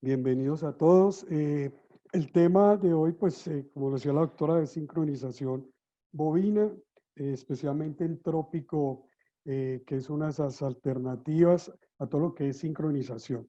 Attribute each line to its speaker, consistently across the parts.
Speaker 1: Bienvenidos a todos. El tema de hoy, pues, como lo decía la doctora, es sincronización bovina, especialmente en trópico, que es una de esas alternativas a todo lo que es sincronización.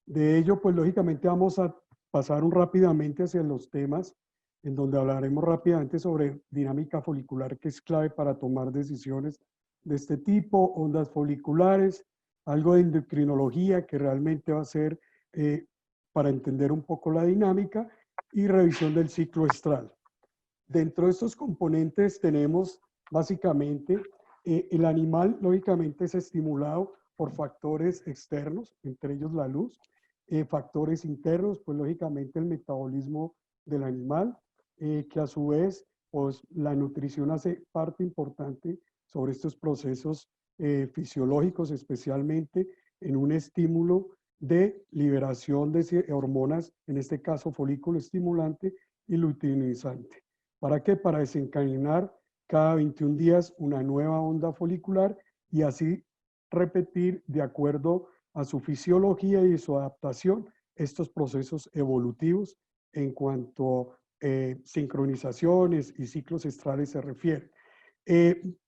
Speaker 1: De ello, pues, lógicamente vamos a pasar rápidamente hacia los temas en donde hablaremos rápidamente sobre dinámica folicular, que es clave para tomar decisiones de este tipo, ondas foliculares, algo de endocrinología, que realmente va a ser eh, para entender un poco la dinámica, y revisión del ciclo estral. Dentro de estos componentes tenemos básicamente el animal, lógicamente, es estimulado por factores externos, entre ellos la luz, factores internos, pues lógicamente el metabolismo del animal, que a su vez, pues la nutrición hace parte importante sobre estos procesos fisiológicos, especialmente en un estímulo de liberación de hormonas, en este caso folículo estimulante y luteinizante. ¿Para qué? Para desencadenar cada 21 días una nueva onda folicular y así repetir de acuerdo a su fisiología y su adaptación estos procesos evolutivos en cuanto sincronizaciones y ciclos estrales se refiere.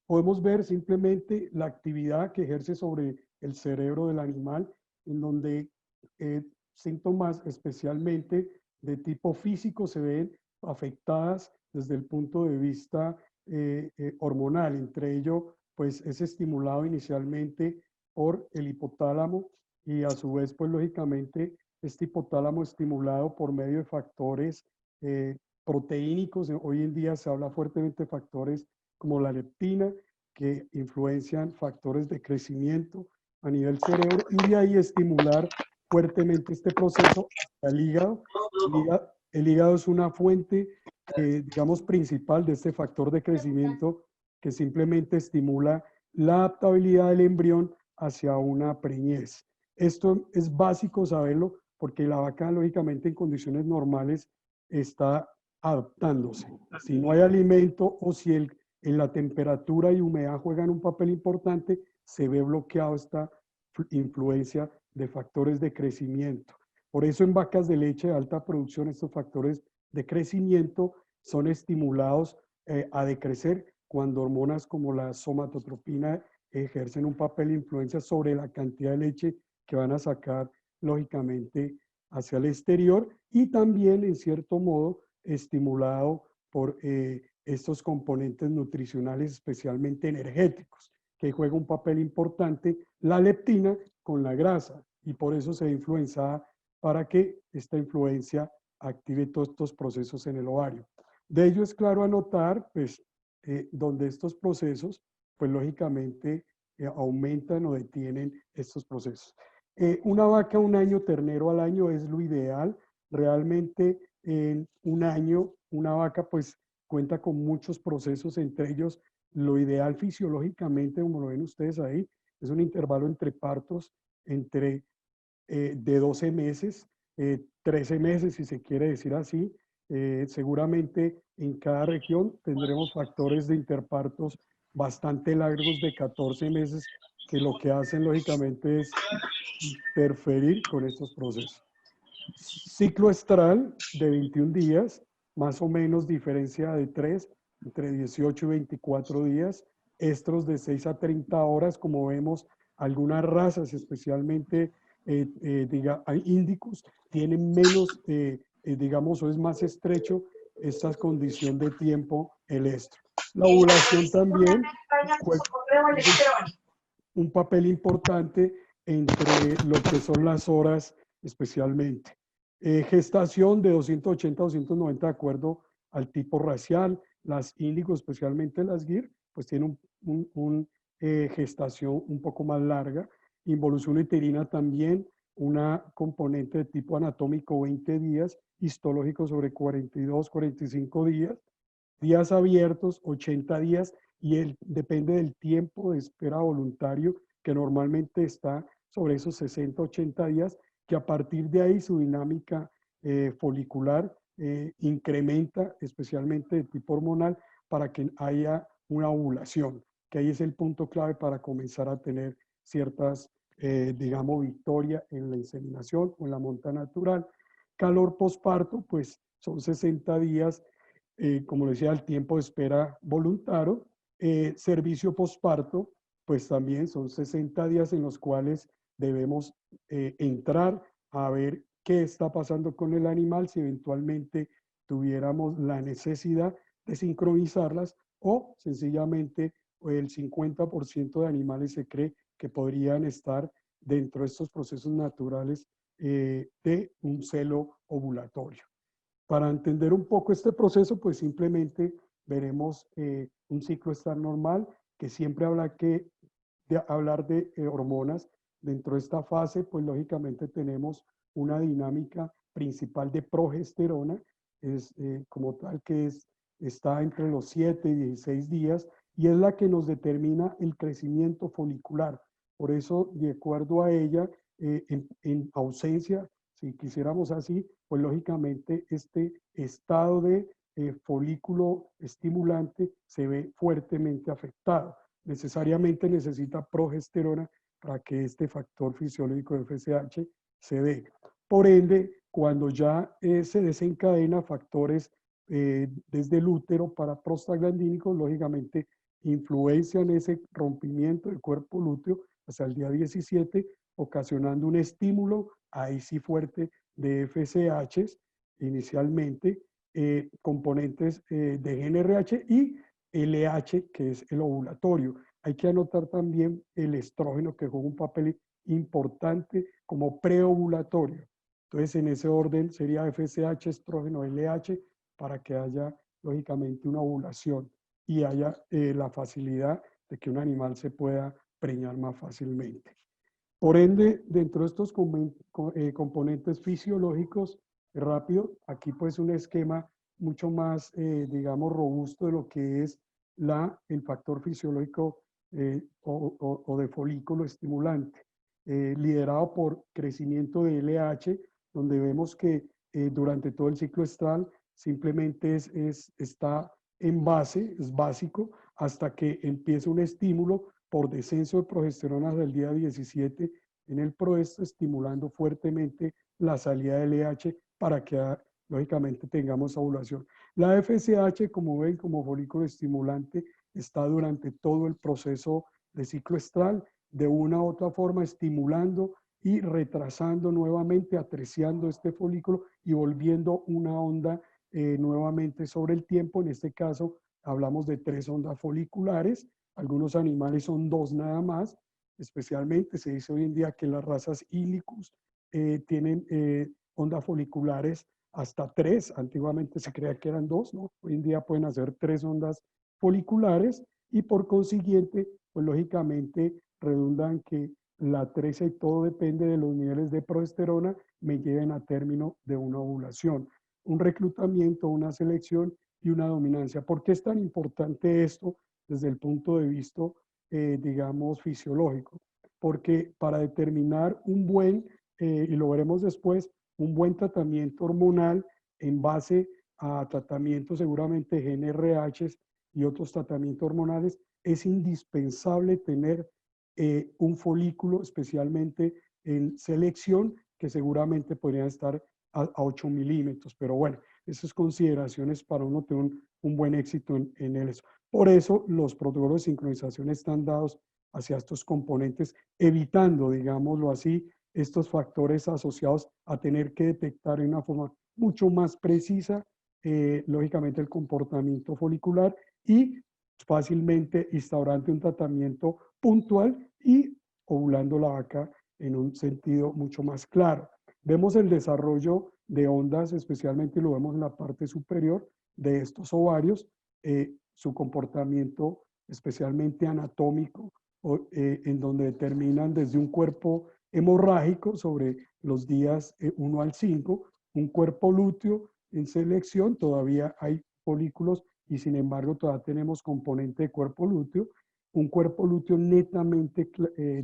Speaker 1: Podemos ver simplemente la actividad que ejerce sobre el cerebro del animal, en donde síntomas especialmente de tipo físico se ven afectadas desde el punto de vista hormonal. Entre ello, pues es estimulado inicialmente por el hipotálamo y a su vez, pues lógicamente, este hipotálamo estimulado por medio de factores proteínicos. Hoy en día se habla fuertemente de factores como la leptina, que influencian factores de crecimiento a nivel cerebro y de ahí estimular fuertemente este proceso hasta el hígado. El hígado es una fuente, digamos, principal de este factor de crecimiento que simplemente estimula la adaptabilidad del embrión hacia una preñez. Esto es básico saberlo porque la vaca, lógicamente, en condiciones normales está adaptándose. Si no hay alimento o si en la temperatura y humedad juegan un papel importante, se ve bloqueado esta influencia de factores de crecimiento. Por eso en vacas de leche de alta producción estos factores de crecimiento son estimulados a decrecer cuando hormonas como la somatotropina ejercen un papel de influencia sobre la cantidad de leche que van a sacar, lógicamente, hacia el exterior, y también, en cierto modo, estimulado por estos componentes nutricionales, especialmente energéticos, que juega un papel importante la leptina con la grasa, y por eso se ve influenciada para que esta influencia active todos estos procesos en el ovario. De ello es claro anotar, pues, donde estos procesos, pues lógicamente, aumentan o detienen estos procesos. Una vaca un año, ternero al año es lo ideal. Realmente en un año una vaca pues cuenta con muchos procesos, entre ellos lo ideal fisiológicamente, como lo ven ustedes ahí, es un intervalo entre partos entre de 12 meses, 13 meses si se quiere decir así. Seguramente en cada región tendremos factores de interpartos bastante largos de 14 meses que lo que hacen lógicamente es interferir con estos procesos. Ciclo estral de 21 días, más o menos diferencia de 3, entre 18 y 24 días, estros de 6 a 30 horas, como vemos, algunas razas, especialmente índicos, tienen menos, digamos, o es más estrecho esta condición de tiempo, el estro. La ovulación también juega un papel importante entre lo que son las horas especialmente. Gestación de 280 a 290 de acuerdo al tipo racial. Las índigos, especialmente las GIR, pues tienen gestación un poco más larga. Involución uterina también, una componente de tipo anatómico 20 días, histológico sobre 42, 45 días. Días abiertos 80 días y depende del tiempo de espera voluntario que normalmente está sobre esos 60, 80 días, que a partir de ahí su dinámica folicular incrementa, especialmente de tipo hormonal, para que haya una ovulación, que ahí es el punto clave para comenzar a tener ciertas digamos, victoria en la inseminación o en la monta natural. Calor posparto, pues son 60 días, como decía, el tiempo de espera voluntario. Servicio posparto, pues también son 60 días en los cuales debemos entrar a ver qué está pasando con el animal, si eventualmente tuviéramos la necesidad de sincronizarlas o sencillamente el 50% de animales se cree que podrían estar dentro de estos procesos naturales de un celo ovulatorio. Para entender un poco este proceso, pues simplemente veremos un ciclo estar normal, que siempre habla de hablar de hormonas. Dentro de esta fase, pues lógicamente tenemos una dinámica principal de progesterona, es como tal que está entre los 7 y 16 días y es la que nos determina el crecimiento folicular. Por eso, de acuerdo a ella, en ausencia, si quisiéramos así, pues lógicamente este estado de folículo estimulante se ve fuertemente afectado. Necesariamente necesita progesterona para que este factor fisiológico de FSH se dé. Por ende, cuando ya se desencadena factores desde el útero para prostaglandínicos, lógicamente influencian ese rompimiento del cuerpo lúteo hasta el día 17, ocasionando un estímulo ahí sí fuerte de FSH inicialmente, componentes de GnRH y LH, que es el ovulatorio. Hay que anotar también el estrógeno, que juega un papel importante como preovulatorio. Entonces, en ese orden sería FSH, estrógeno, LH, para que haya, lógicamente, una ovulación y haya la facilidad de que un animal se pueda preñar más fácilmente. Por ende, dentro de estos componentes fisiológicos, rápido, aquí pues un esquema mucho más, digamos, robusto de lo que es el factor fisiológico o de folículo estimulante, liderado por crecimiento de LH, donde vemos que durante todo el ciclo estral simplemente está en base, es básico, hasta que empieza un estímulo por descenso de progesterona del día 17 en el proesto, estimulando fuertemente la salida del LH para que lógicamente tengamos ovulación. La FSH, como ven, como folículo estimulante, está durante todo el proceso de ciclo estral, de una u otra forma estimulando y retrasando nuevamente, atreciando este folículo y volviendo una onda nuevamente sobre el tiempo. En este caso, hablamos de 3 ondas foliculares. Algunos animales son 2 nada más. Especialmente se dice hoy en día que las razas Ilicus tienen ondas foliculares hasta 3. Antiguamente se creía que eran 2, ¿no? Hoy en día pueden hacer 3 ondas foliculares y por consiguiente, pues lógicamente redundan que la 13 y todo depende de los niveles de progesterona me lleven a término de una ovulación, un reclutamiento, una selección y una dominancia. ¿Por qué es tan importante esto desde el punto de vista, digamos, fisiológico? Porque para determinar un buen, y lo veremos después, un buen tratamiento hormonal en base a tratamientos seguramente GnRH y otros tratamientos hormonales, es indispensable tener un folículo, especialmente en selección, que seguramente podrían estar a 8 milímetros. Pero bueno, esas consideraciones para uno tener un buen éxito en eso. Por eso los protocolos de sincronización están dados hacia estos componentes, evitando, digámoslo así, estos factores asociados a tener que detectar de una forma mucho más precisa, lógicamente, el comportamiento folicular y fácilmente instaurante un tratamiento puntual y ovulando la vaca en un sentido mucho más claro. Vemos el desarrollo de ondas, especialmente lo vemos en la parte superior de estos ovarios, su comportamiento especialmente anatómico, en donde determinan desde un cuerpo hemorrágico sobre los días 1 al 5, un cuerpo lúteo en selección, todavía hay folículos y sin embargo todavía tenemos componente de cuerpo lúteo, un cuerpo lúteo netamente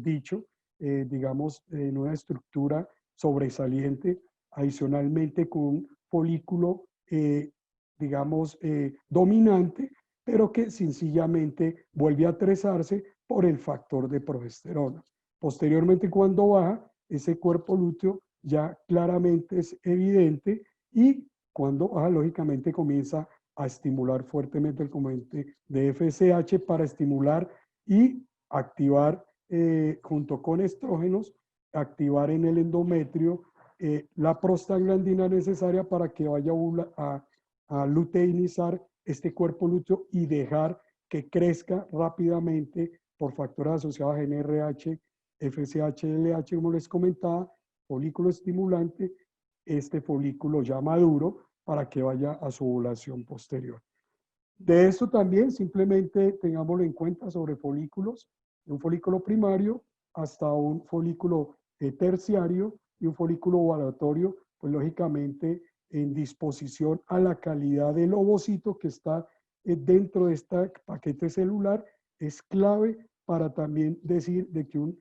Speaker 1: dicho, digamos, en una estructura sobresaliente, adicionalmente con un folículo, digamos, dominante, pero que sencillamente vuelve a atresarse por el factor de progesterona. Posteriormente, cuando baja, ese cuerpo lúteo ya claramente es evidente y cuando baja, lógicamente comienza a estimular fuertemente el componente de FSH para estimular y activar junto con estrógenos, activar en el endometrio la prostaglandina necesaria para que vaya a luteinizar este cuerpo lúteo y dejar que crezca rápidamente por factores asociados a GnRH, FSH, LH, como les comentaba, folículo estimulante, este folículo ya maduro para que vaya a su ovulación posterior. De esto también simplemente tengámoslo en cuenta sobre folículos, de un folículo primario hasta un folículo terciario y un folículo ovulatorio, pues lógicamente en disposición a la calidad del ovocito que está dentro de este paquete celular, es clave para también decir de que un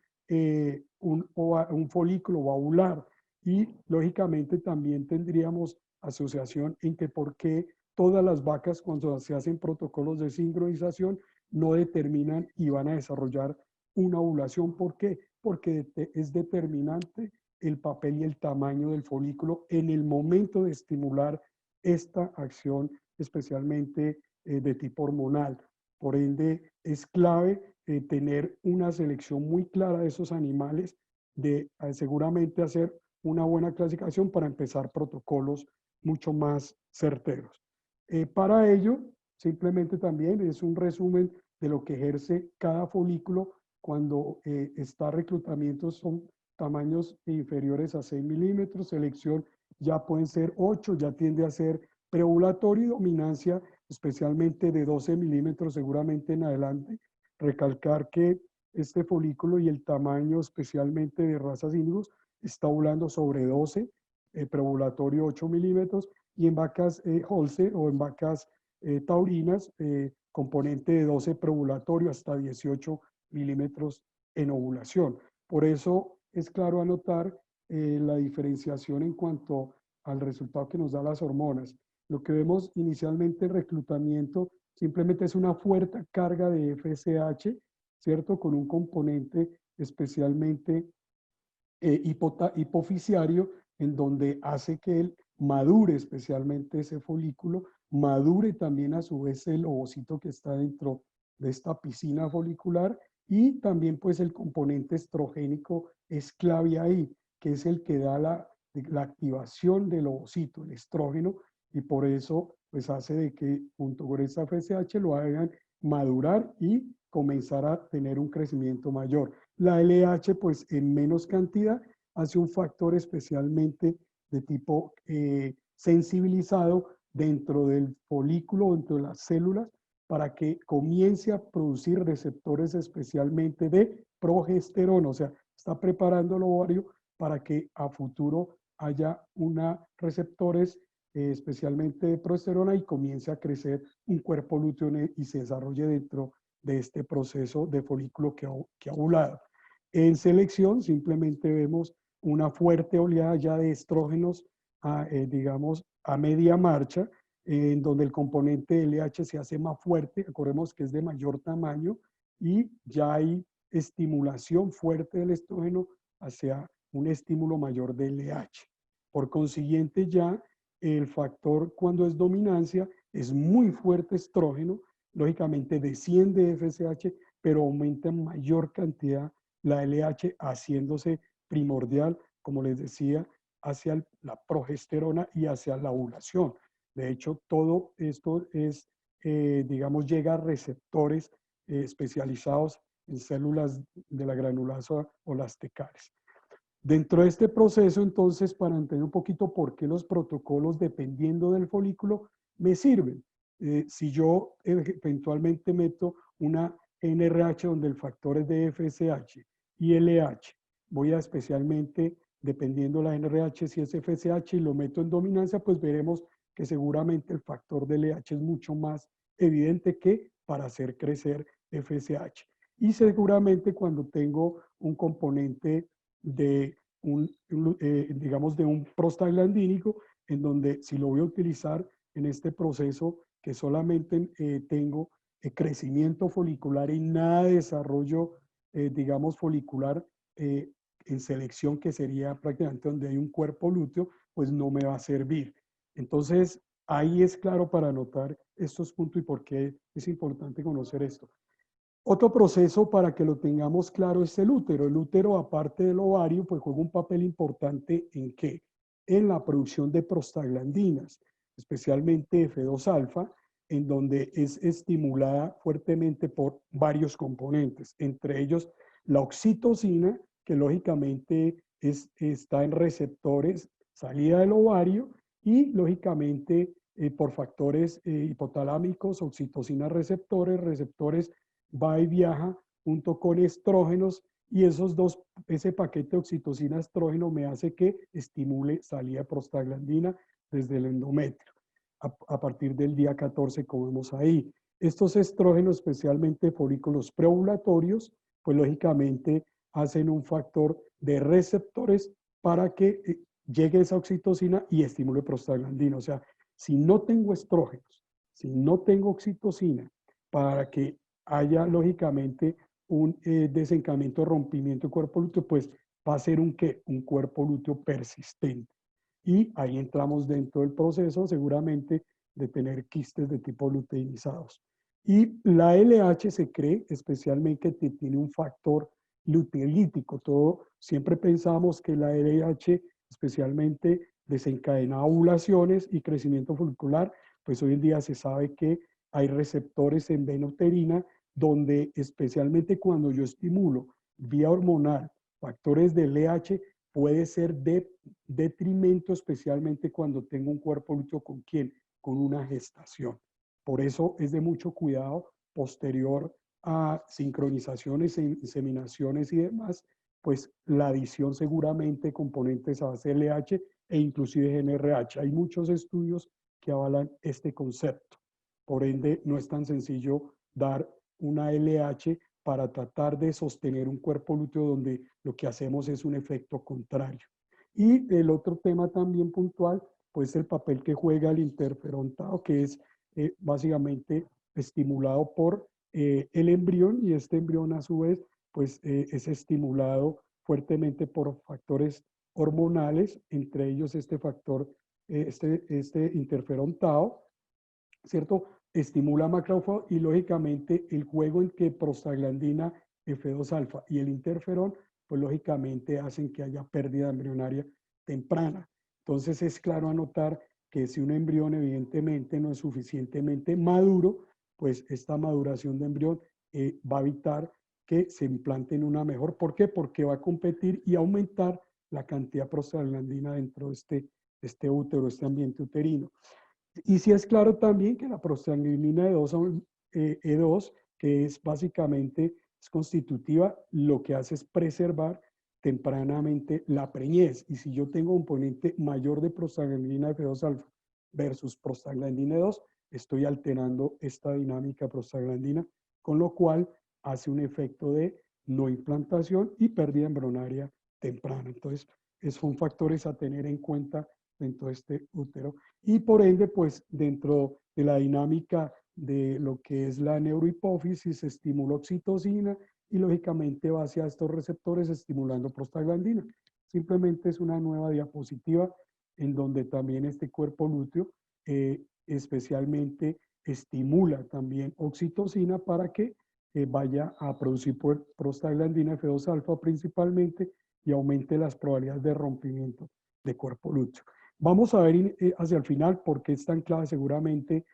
Speaker 1: folículo va a ovular. Y lógicamente también tendríamos asociación en que por qué todas las vacas cuando se hacen protocolos de sincronización no determinan y van a desarrollar una ovulación. ¿Por qué? Porque es determinante el papel y el tamaño del folículo en el momento de estimular esta acción, especialmente de tipo hormonal. Por ende, es clave tener una selección muy clara de esos animales, de seguramente hacer una buena clasificación para empezar protocolos mucho más certeros. Para ello, simplemente también es un resumen de lo que ejerce cada folículo cuando está reclutamiento, son tamaños inferiores a 6 milímetros, selección ya pueden ser 8, ya tiende a ser preovulatorio y dominancia especialmente de 12 milímetros seguramente en adelante. Recalcar que este folículo y el tamaño especialmente de razas índigos está ovulando sobre 12, preovulatorio 8 milímetros, y en vacas Holstein o en vacas taurinas, componente de 12 preovulatorio hasta 18 milímetros en ovulación. Por eso es claro anotar la diferenciación en cuanto al resultado que nos da las hormonas. Lo que vemos inicialmente en reclutamiento simplemente es una fuerte carga de FSH, ¿cierto? Con un componente especialmente hipofisiario, en donde hace que él madure especialmente ese folículo, madure también a su vez el ovocito que está dentro de esta piscina folicular, y también pues el componente estrogénico es clave ahí, que es el que da la activación del ovocito, el estrógeno, y por eso pues hace de que junto con esta FSH lo hagan madurar y comenzar a tener un crecimiento mayor. La LH, pues en menos cantidad, hace un factor especialmente de tipo sensibilizado dentro del folículo, dentro de las células, para que comience a producir receptores especialmente de progesterona, o sea, está preparando el ovario para que a futuro haya una receptores especialmente de progesterona y comience a crecer un cuerpo lúteo y se desarrolle dentro de este proceso de folículo que ha ovulado. En selección simplemente vemos una fuerte oleada ya de estrógenos, digamos, a media marcha, en donde el componente LH se hace más fuerte, recordemos que es de mayor tamaño, y ya hay estimulación fuerte del estrógeno hacia un estímulo mayor de LH. Por consiguiente, ya el factor cuando es dominancia es muy fuerte estrógeno, lógicamente desciende FSH, pero aumenta en mayor cantidad la LH, haciéndose primordial, como les decía, hacia la progesterona y hacia la ovulación. De hecho, todo esto es, digamos, llega a receptores especializados en células de la granulasa o las tecares. Dentro de este proceso, entonces, para entender un poquito por qué los protocolos, dependiendo del folículo, me sirven. Si yo eventualmente meto una NRH donde el factor es de FSH y LH, voy a especialmente, dependiendo la NRH, si es FSH y lo meto en dominancia, pues veremos que seguramente el factor de LH es mucho más evidente que para hacer crecer FSH. Y seguramente cuando tengo un componente de digamos, de un prostaglandínico, en donde si lo voy a utilizar en este proceso que solamente tengo crecimiento folicular y nada de desarrollo, digamos, folicular en selección, que sería prácticamente donde hay un cuerpo lúteo, pues no me va a servir. Entonces, ahí es claro para anotar estos puntos y por qué es importante conocer esto. Otro proceso para que lo tengamos claro es el útero. El útero, aparte del ovario, pues juega un papel importante ¿en qué? En la producción de prostaglandinas, especialmente F2-alfa, en donde es estimulada fuertemente por varios componentes, entre ellos la oxitocina, que lógicamente está en receptores, salida del ovario, y lógicamente por factores hipotalámicos, oxitocina receptores, receptores va y viaja junto con estrógenos, y ese paquete de oxitocina estrógeno me hace que estimule salida de prostaglandina desde el endometrio a partir del día 14, como vemos ahí. Estos estrógenos, especialmente folículos preovulatorios, pues lógicamente hacen un factor de receptores para que llegue esa oxitocina y estimule prostaglandina. O sea, si no tengo estrógenos, si no tengo oxitocina, para que haya lógicamente un desencadenamiento, rompimiento del cuerpo lúteo, pues va a ser un cuerpo lúteo persistente. Y ahí entramos dentro del proceso seguramente de tener quistes de tipo luteinizados. Y la LH se cree especialmente que tiene un factor luteolítico. Siempre pensamos que la LH especialmente desencadena ovulaciones y crecimiento folicular, pues hoy en día se sabe que hay receptores en vena uterina donde especialmente cuando yo estimulo vía hormonal factores del LH, puede ser de detrimento, especialmente cuando tengo un cuerpo lúteo con quién, con una gestación. Por eso es de mucho cuidado posterior a sincronizaciones, inseminaciones y demás, pues la adición seguramente de componentes a base de LH e inclusive GNRH. Hay muchos estudios que avalan este concepto. Por ende, no es tan sencillo dar una LH para tratar de sostener un cuerpo lúteo donde lo que hacemos es un efecto contrario. Y el otro tema también puntual, pues el papel que juega el interferón tau, que es básicamente estimulado por el embrión, y este embrión a su vez pues es estimulado fuertemente por factores hormonales, entre ellos este factor, este interferón tau, ¿cierto? Estimula macrófago y lógicamente el juego en que prostaglandina F2-alfa y el interferón, pues lógicamente hacen que haya pérdida embrionaria temprana. Entonces es claro anotar que si un embrión evidentemente no es suficientemente maduro, pues esta maduración de embrión va a evitar que se implante en una mejor. ¿Por qué? Porque va a competir y aumentar la cantidad de prostaglandina dentro de este útero, este ambiente uterino. Y sí es claro también que la prostaglandina E2, que es básicamente es constitutiva, lo que hace es preservar tempranamente la preñez. Y si yo tengo un componente mayor de prostaglandina F2-alfa versus prostaglandina E2, estoy alterando esta dinámica prostaglandina, con lo cual hace un efecto de no implantación y pérdida embrionaria temprana. Entonces, son factores a tener en cuenta dentro de este útero. Y por ende, pues dentro de la dinámica de lo que es la neurohipófisis, se estimula oxitocina y lógicamente va hacia estos receptores estimulando prostaglandina. Simplemente es una nueva diapositiva en donde también este cuerpo lúteo especialmente estimula también oxitocina para que vaya a producir prostaglandina F2-alfa principalmente y aumente las probabilidades de rompimiento de cuerpo lúteo. Vamos a ver hacia el final por qué es tan clave seguramente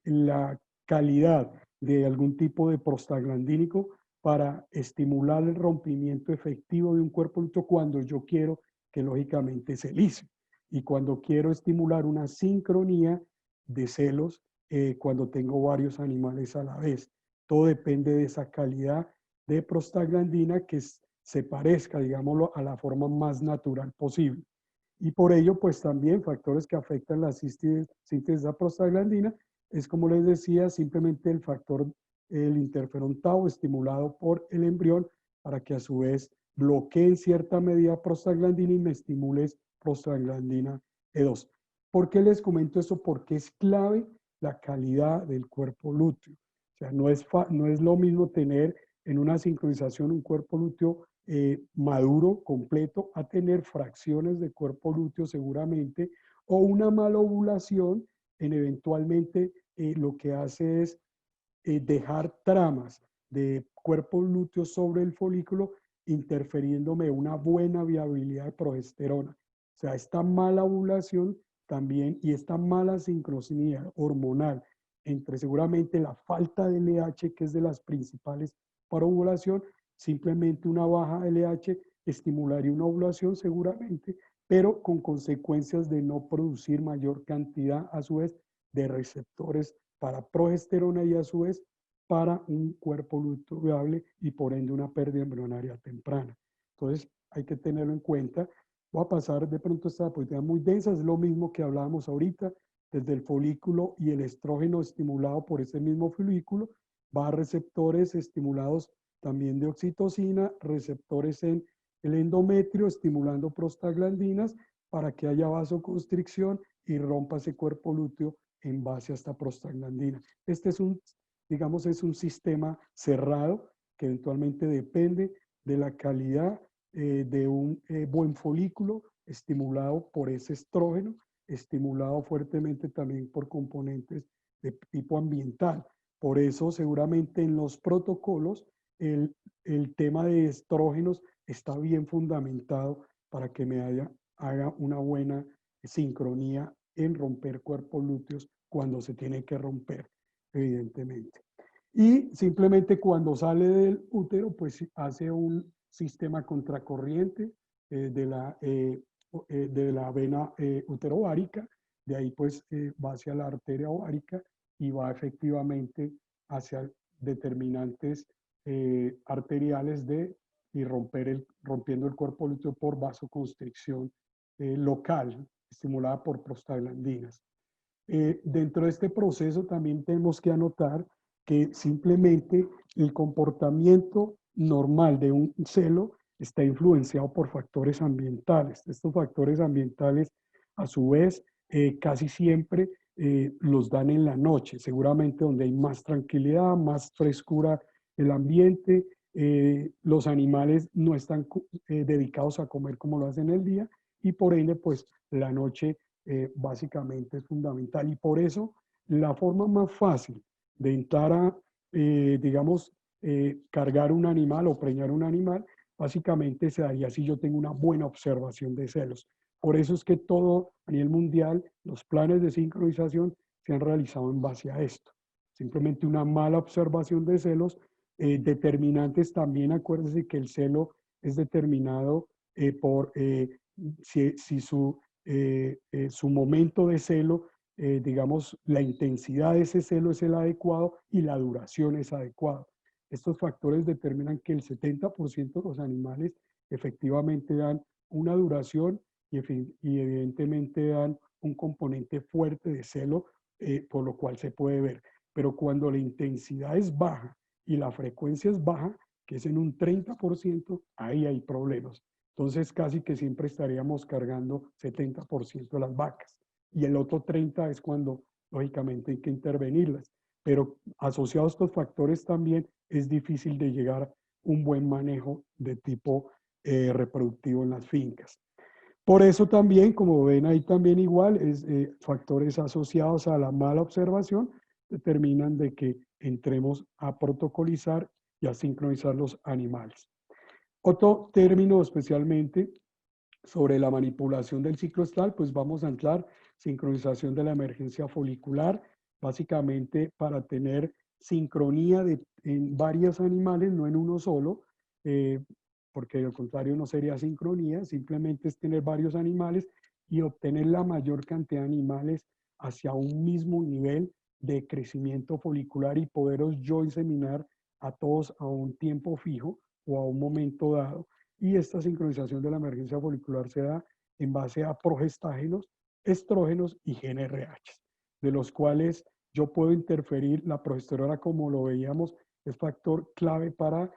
Speaker 1: la calidad de algún tipo de prostaglandínico para estimular el rompimiento efectivo de un cuerpo lúteo cuando yo quiero que lógicamente se lise y cuando quiero estimular una sincronía de celos cuando tengo varios animales a la vez. Todo depende de esa calidad de prostaglandina que se parezca, digámoslo, a la forma más natural posible. Y por ello, pues también factores que afectan la síntesis de prostaglandina es, como les decía, simplemente el factor, el interferón tau estimulado por el embrión para que a su vez bloquee en cierta medida prostaglandina y me estimule prostaglandina E2. ¿Por qué les comento eso? Porque es clave la calidad del cuerpo lúteo. O sea, no es lo mismo tener en una sincronización un cuerpo lúteo maduro, completo, a tener fracciones de cuerpo lúteo seguramente, o una mala ovulación en eventualmente lo que hace es dejar tramas de cuerpo lúteo sobre el folículo, interfiriéndome una buena viabilidad de progesterona. O sea, esta mala ovulación también y esta mala sincronía hormonal entre seguramente la falta de LH, que es de las principales para ovulación, simplemente una baja LH estimularía una ovulación seguramente, pero con consecuencias de no producir mayor cantidad a su vez de receptores para progesterona y a su vez para un cuerpo lúteo viable y por ende una pérdida embrionaria temprana. Entonces hay que tenerlo en cuenta. Voy a pasar de pronto esta diapositiva muy densa, es lo mismo que hablábamos ahorita, desde el folículo y el estrógeno estimulado por ese mismo folículo, va a receptores estimulados también de oxitocina, receptores en el endometrio estimulando prostaglandinas para que haya vasoconstricción y rompa ese cuerpo lúteo en base a esta prostaglandina. Este es un, digamos, es un sistema cerrado que eventualmente depende de la calidad de un buen folículo estimulado por ese estrógeno, estimulado fuertemente también por componentes de tipo ambiental. Por eso seguramente en los protocolos el tema de estrógenos está bien fundamentado para que me haga una buena sincronía en romper cuerpos lúteos cuando se tiene que romper, evidentemente. Y simplemente cuando sale del útero, pues hace un sistema contracorriente de la vena uterovárica, de ahí pues va hacia la arteria ovárica y va efectivamente hacia determinantes arteriales y rompiendo el cuerpo lúteo por vasoconstricción local, estimulada por prostaglandinas. Dentro de este proceso también tenemos que anotar que simplemente el comportamiento normal de un celo está influenciado por factores ambientales. Estos factores ambientales, a su vez, casi siempre los dan en la noche, seguramente donde hay más tranquilidad, más frescura el ambiente, los animales no están dedicados a comer como lo hacen el día y por ende, pues la noche básicamente es fundamental. Y por eso la forma más fácil de entrar a, digamos, cargar un animal o preñar un animal, básicamente se daría si yo tengo una buena observación de celos. Por eso es que todo a nivel mundial, los planes de sincronización se han realizado en base a esto. Simplemente una mala observación de celos. Determinantes también, acuérdense que el celo es determinado por si su momento de celo, digamos, la intensidad de ese celo es el adecuado y la duración es adecuada. Estos factores determinan que el 70% de los animales efectivamente dan una duración y evidentemente dan un componente fuerte de celo, por lo cual se puede ver. Pero cuando la intensidad es baja y la frecuencia es baja, que es en un 30%, ahí hay problemas. Entonces casi que siempre estaríamos cargando 70% de las vacas. Y el otro 30% es cuando lógicamente hay que intervenirlas. Pero asociado a estos factores también es difícil de llegar a un buen manejo de tipo reproductivo en las fincas. Por eso también, como ven ahí también igual, factores asociados a la mala observación determinan de que entremos a protocolizar y a sincronizar los animales. Otro término especialmente sobre la manipulación del ciclo estral, pues vamos a anclar sincronización de la emergencia folicular, básicamente para tener sincronía en varios animales, no en uno solo, porque al contrario no sería sincronía, simplemente es tener varios animales y obtener la mayor cantidad de animales hacia un mismo nivel de crecimiento folicular y poderos yo inseminar a todos a un tiempo fijo o a un momento dado. Y esta sincronización de la emergencia folicular se da en base a progestágenos, estrógenos y GnRH, de los cuales yo puedo interferir. La progesterona, como lo veíamos, es factor clave para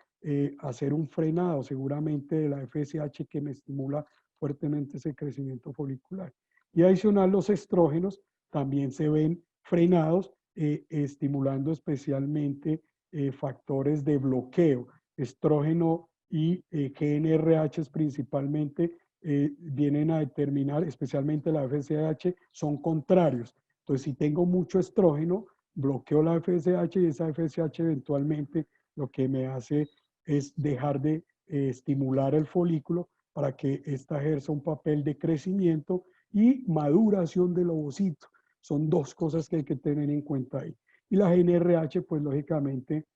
Speaker 1: hacer un frenado seguramente de la FSH que me estimula fuertemente ese crecimiento folicular. Y adicional, los estrógenos también se ven frenados, estimulando especialmente factores de bloqueo. Estrógeno y GNRH principalmente vienen a determinar, especialmente la FSH, son contrarios. Entonces, si tengo mucho estrógeno, bloqueo la FSH y esa FSH eventualmente lo que me hace es dejar de estimular el folículo para que ésta ejerza un papel de crecimiento y maduración del ovocito. Son dos cosas que hay que tener en cuenta ahí. Y la GNRH, pues lógicamente,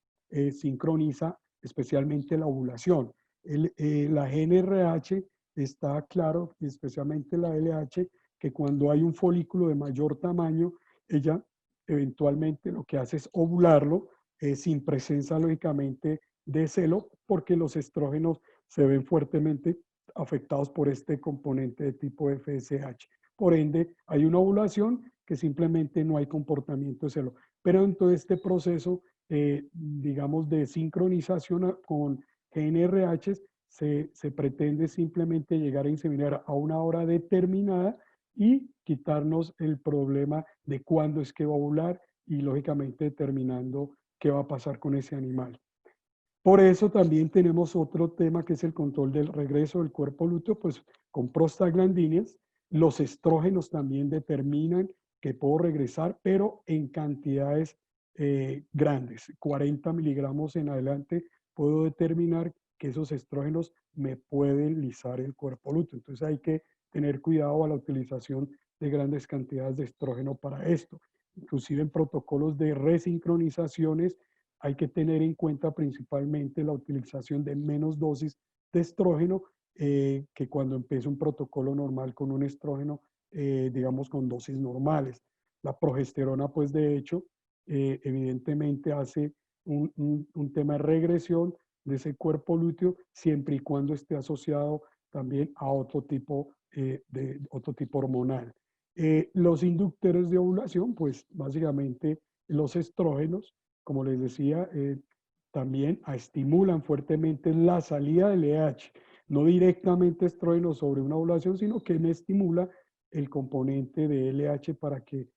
Speaker 1: sincroniza especialmente la ovulación. La GNRH está claro, especialmente la LH, que cuando hay un folículo de mayor tamaño, ella eventualmente lo que hace es ovularlo sin presencia, lógicamente, de celo, porque los estrógenos se ven fuertemente afectados por este componente de tipo FSH. Por ende, hay una ovulación que simplemente no hay comportamiento de celo. Pero en todo este proceso, digamos, de sincronización con GNRH, se pretende simplemente llegar a inseminar a una hora determinada y quitarnos el problema de cuándo es que va a ovular y lógicamente determinando qué va a pasar con ese animal. Por eso también tenemos otro tema que es el control del regreso del cuerpo lúteo, pues con prostaglandinas. Los estrógenos también determinan que puedo regresar, pero en cantidades grandes. 40 miligramos en adelante puedo determinar que esos estrógenos me pueden lisar el cuerpo lúteo. Entonces hay que tener cuidado a la utilización de grandes cantidades de estrógeno para esto. Inclusive en protocolos de resincronizaciones hay que tener en cuenta principalmente la utilización de menos dosis de estrógeno que cuando empieza un protocolo normal con un estrógeno, digamos, con dosis normales. La progesterona, pues de hecho, evidentemente hace un tema de regresión de ese cuerpo lúteo siempre y cuando esté asociado también a otro tipo hormonal. Los inductores de ovulación, pues básicamente los estrógenos, como les decía, también estimulan fuertemente la salida del LH, no directamente estrógeno sobre una ovulación, sino que me estimula el componente de LH para que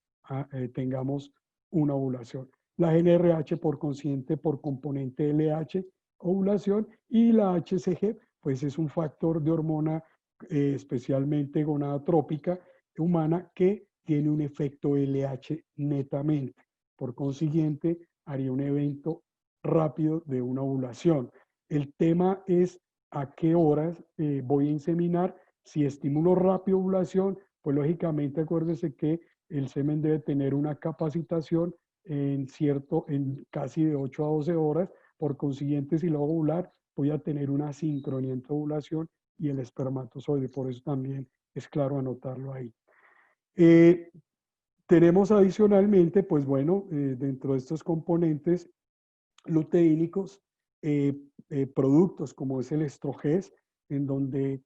Speaker 1: tengamos una ovulación. La GNRH por consiguiente por componente LH, ovulación, y la HCG, pues es un factor de hormona especialmente gonadotrópica humana que tiene un efecto LH netamente. Por consiguiente, haría un evento rápido de una ovulación. El tema es a qué horas voy a inseminar. Si estimulo rápido ovulación, pues lógicamente acuérdese que el semen debe tener una capacitación en casi de 8 a 12 horas. Por consiguiente, si lo hago ovular, voy a tener una sincronía entre ovulación y el espermatozoide. Por eso también es claro anotarlo ahí. Eh, Tenemos adicionalmente, pues bueno, dentro de estos componentes luteínicos, productos como es el estrogés, en donde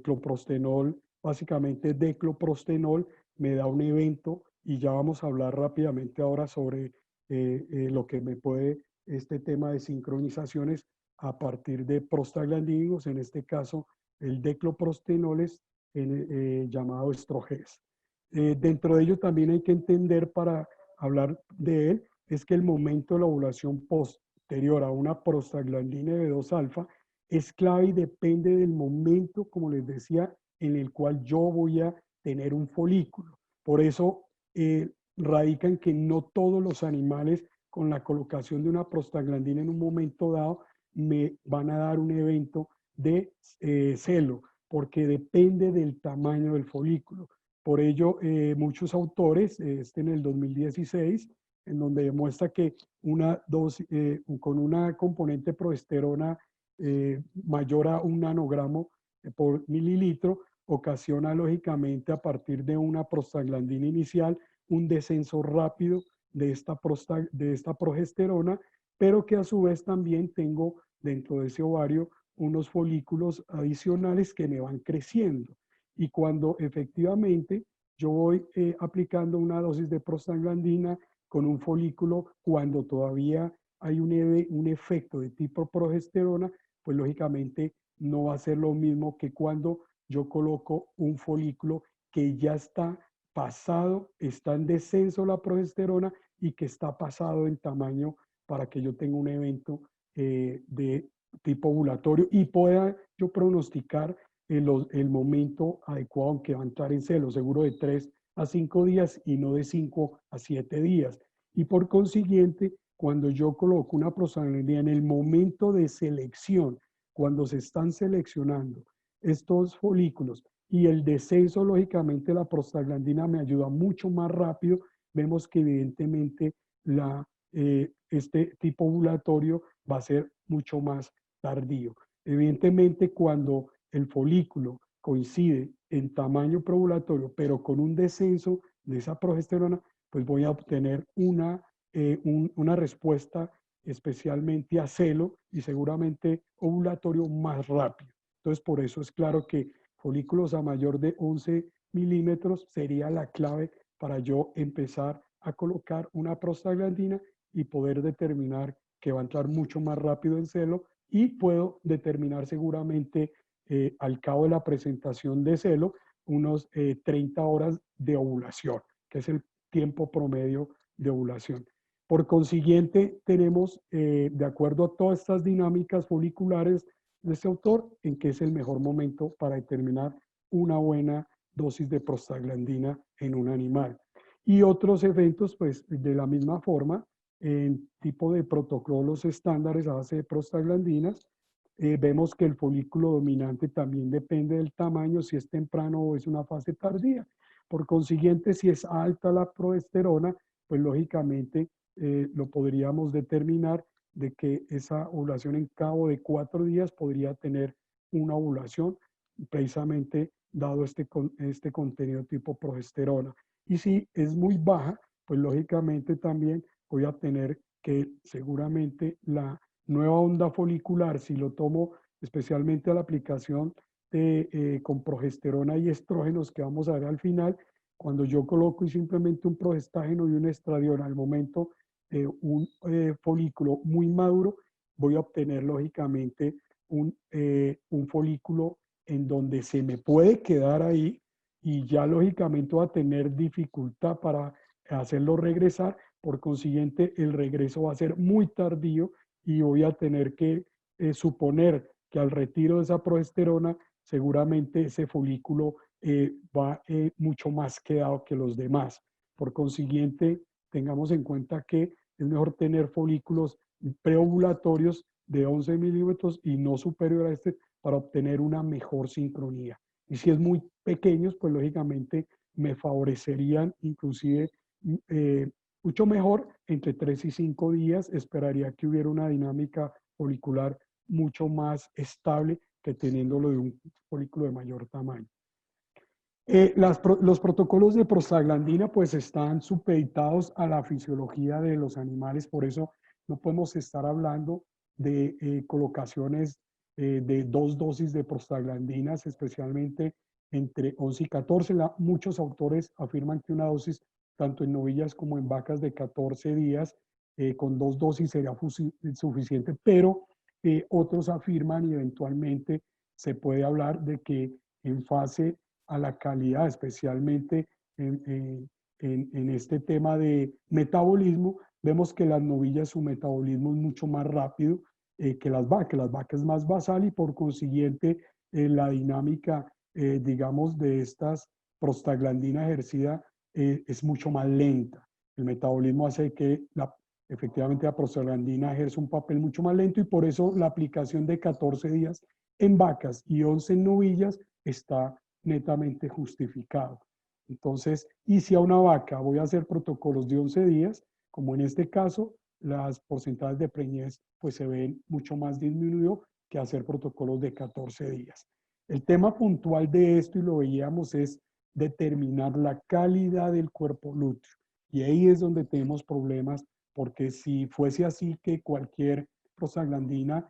Speaker 1: cloprostenol, básicamente decloprostenol, me da un evento y ya vamos a hablar rápidamente ahora sobre lo que me puede este tema de sincronizaciones a partir de prostaglandinos, en este caso el decloprostenol es llamado estrogés. Dentro de ello también hay que entender para hablar de él, es que el momento de la ovulación posterior a una prostaglandina B2 alfa es clave y depende del momento, como les decía, en el cual yo voy a tener un folículo. Por eso radica en que no todos los animales con la colocación de una prostaglandina en un momento dado me van a dar un evento de celo, porque depende del tamaño del folículo. Por ello, muchos autores, en el 2016, en donde demuestra que con una componente de progesterona mayor a 1 nanogramo por mililitro, ocasiona lógicamente a partir de una prostaglandina inicial un descenso rápido de esta progesterona, pero que a su vez también tengo dentro de ese ovario unos folículos adicionales que me van creciendo. Y cuando efectivamente yo voy aplicando una dosis de prostaglandina con un folículo, cuando todavía hay un efecto de tipo progesterona, pues lógicamente no va a ser lo mismo que cuando yo coloco un folículo que ya está pasado, está en descenso la progesterona y que está pasado en tamaño para que yo tenga un evento de tipo ovulatorio y pueda yo pronosticar el momento adecuado en que va a entrar en celo, seguro de 3 a 5 días y no de 5 a 7 días. Y por consiguiente, cuando yo coloco una prostaglandina en el momento de selección, cuando se están seleccionando estos folículos y el descenso, lógicamente, la prostaglandina me ayuda mucho más rápido, vemos que evidentemente este tipo ovulatorio va a ser mucho más tardío. Evidentemente, cuando el folículo coincide en tamaño preovulatorio, pero con un descenso de esa progesterona, pues voy a obtener una respuesta especialmente a celo y seguramente ovulatorio más rápido. Entonces, por eso es claro que folículos a mayor de 11 milímetros sería la clave para yo empezar a colocar una prostaglandina y poder determinar que va a entrar mucho más rápido en celo y puedo determinar seguramente al cabo de la presentación de celo unos 30 horas de ovulación, que es el tiempo promedio de ovulación. Por consiguiente, tenemos, de acuerdo a todas estas dinámicas foliculares de este autor, en que es el mejor momento para determinar una buena dosis de prostaglandina en un animal. Y otros eventos, pues de la misma forma, en tipo de protocolos estándares a base de prostaglandinas, vemos que el folículo dominante también depende del tamaño, si es temprano o es una fase tardía. Por consiguiente, si es alta la progesterona, pues lógicamente lo podríamos determinar de que esa ovulación en cabo de 4 días podría tener una ovulación, precisamente dado este contenido tipo progesterona. Y si es muy baja, pues lógicamente también voy a tener que seguramente la nueva onda folicular, si lo tomo especialmente a la aplicación con progesterona y estrógenos que vamos a ver al final, cuando yo coloco simplemente un progestágeno y un estradiol al momento de un folículo muy maduro, voy a obtener lógicamente un folículo en donde se me puede quedar ahí y ya lógicamente voy a tener dificultad para hacerlo regresar. Por consiguiente, el regreso va a ser muy tardío y voy a tener que suponer que al retiro de esa progesterona, seguramente ese folículo va mucho más quedado que los demás. Por consiguiente, tengamos en cuenta que es mejor tener folículos preovulatorios de 11 milímetros y no superior a este para obtener una mejor sincronía. Y si es muy pequeños, pues lógicamente me favorecerían inclusive mucho mejor entre 3 y 5 días. Esperaría que hubiera una dinámica folicular mucho más estable que teniéndolo de un folículo de mayor tamaño. Los protocolos de prostaglandina pues están supeditados a la fisiología de los animales, por eso no podemos estar hablando de colocaciones de 2 dosis de prostaglandinas, especialmente entre 11 y 14. Muchos autores afirman que una dosis tanto en novillas como en vacas de 14 días con 2 dosis sería suficiente, pero otros afirman y eventualmente se puede hablar de que en fase a la calidad, especialmente en este tema de metabolismo, vemos que las novillas su metabolismo es mucho más rápido que las vacas. Las vacas es más basal y por consiguiente la dinámica, digamos, de estas prostaglandina ejercida es mucho más lenta. El metabolismo hace que efectivamente la prostaglandina ejerce un papel mucho más lento y por eso la aplicación de 14 días en vacas y 11 en novillas está netamente justificado. Entonces, y si a una vaca voy a hacer protocolos de 11 días, como en este caso, las porcentajes de preñez pues se ven mucho más disminuidos que hacer protocolos de 14 días. El tema puntual de esto, y lo veíamos, es determinar la calidad del cuerpo lúteo. Y ahí es donde tenemos problemas, porque si fuese así que cualquier prostaglandina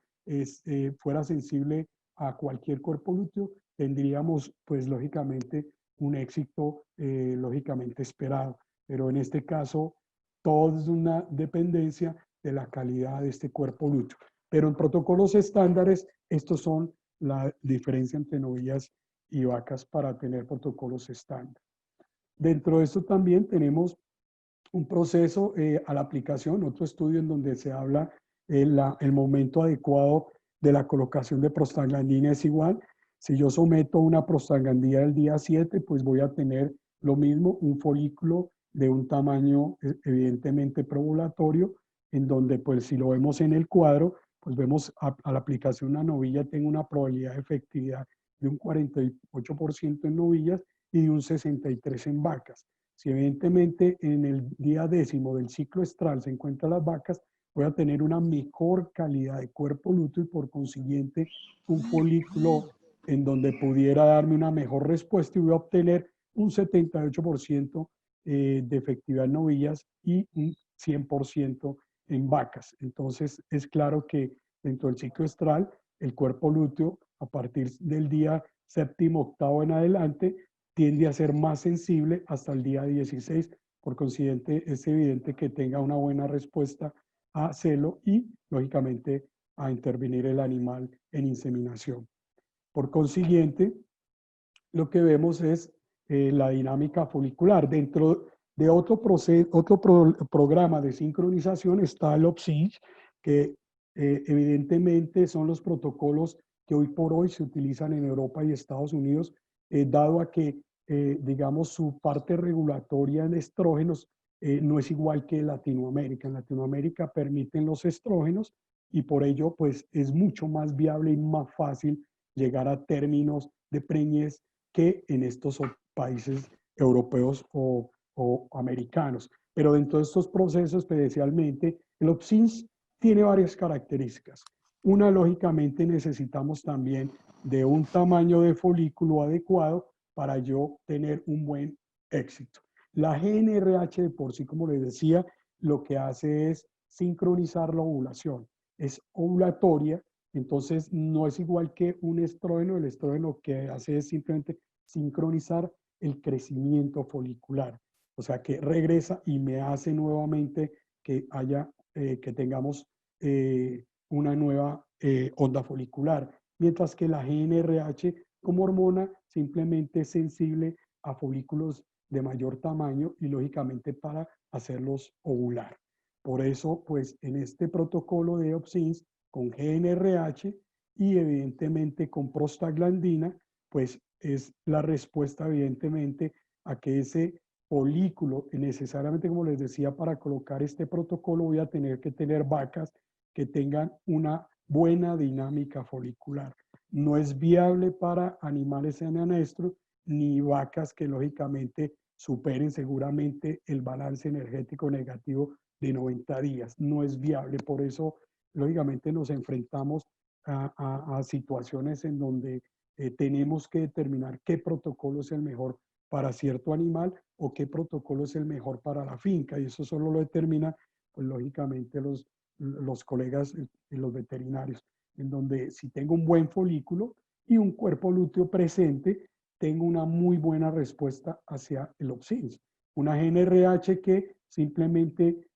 Speaker 1: fuera sensible a cualquier cuerpo lúteo, tendríamos pues lógicamente un éxito lógicamente esperado. Pero en este caso, todo es una dependencia de la calidad de este cuerpo lúteo. Pero en protocolos estándares, estos son la diferencia entre novillas y vacas para tener protocolos estándar. Dentro de esto también tenemos un proceso a la aplicación, otro estudio en donde se habla el momento adecuado de la colocación de prostaglandina es igual. Si yo someto una prostaglandina el día 7, pues voy a tener lo mismo, un folículo de un tamaño evidentemente preovulatorio, en donde pues si lo vemos en el cuadro, pues vemos a la aplicación de una novilla tengo una probabilidad de efectividad de un 48% en novillas y de un 63% en vacas. Si evidentemente en el día 10º del ciclo estral se encuentran las vacas, voy a tener una mejor calidad de cuerpo lúteo y por consiguiente un folículo en donde pudiera darme una mejor respuesta y voy a obtener un 78% de efectividad en novillas y un 100% en vacas. Entonces es claro que dentro del ciclo estral el cuerpo lúteo a partir del día 7º, 8º en adelante tiende a ser más sensible hasta el día 16. Por consiguiente es evidente que tenga una buena respuesta a celo y lógicamente a intervenir el animal en inseminación. Por consiguiente, lo que vemos es la dinámica folicular. Dentro de otro programa de sincronización está el OPSINCH, que evidentemente son los protocolos que hoy por hoy se utilizan en Europa y Estados Unidos, dado a que, digamos, su parte regulatoria en estrógenos no es igual que en Latinoamérica. En Latinoamérica permiten los estrógenos y por ello, pues, es mucho más viable y más fácil llegar a términos de preñez que en estos países europeos o americanos. Pero dentro de estos procesos, especialmente, el OPSINS tiene varias características. Una, lógicamente, necesitamos también de un tamaño de folículo adecuado para yo tener un buen éxito. La GNRH de por sí, como les decía, lo que hace es sincronizar la ovulación. Es ovulatoria, entonces no es igual que un estrógeno. El estrógeno que hace es simplemente sincronizar el crecimiento folicular. O sea que regresa y me hace nuevamente que haya, que tengamos una nueva onda folicular. Mientras que la GNRH como hormona simplemente es sensible a folículos de mayor tamaño y lógicamente para hacerlos ovular. Por eso, pues en este protocolo de OPSINS con GNRH y evidentemente con prostaglandina, pues es la respuesta evidentemente a que ese folículo, necesariamente como les decía, para colocar este protocolo voy a tener que tener vacas que tengan una buena dinámica folicular. No es viable para animales en anestro ni vacas que lógicamente superen seguramente el balance energético negativo de 90 días. No es viable, por eso lógicamente nos enfrentamos a situaciones en donde tenemos que determinar qué protocolo es el mejor para cierto animal o qué protocolo es el mejor para la finca. Y eso solo lo determina, pues lógicamente, los colegas y los veterinarios, en donde si tengo un buen folículo y un cuerpo lúteo presente, tengo una muy buena respuesta hacia el OPSINS. Una GNRH que simplemente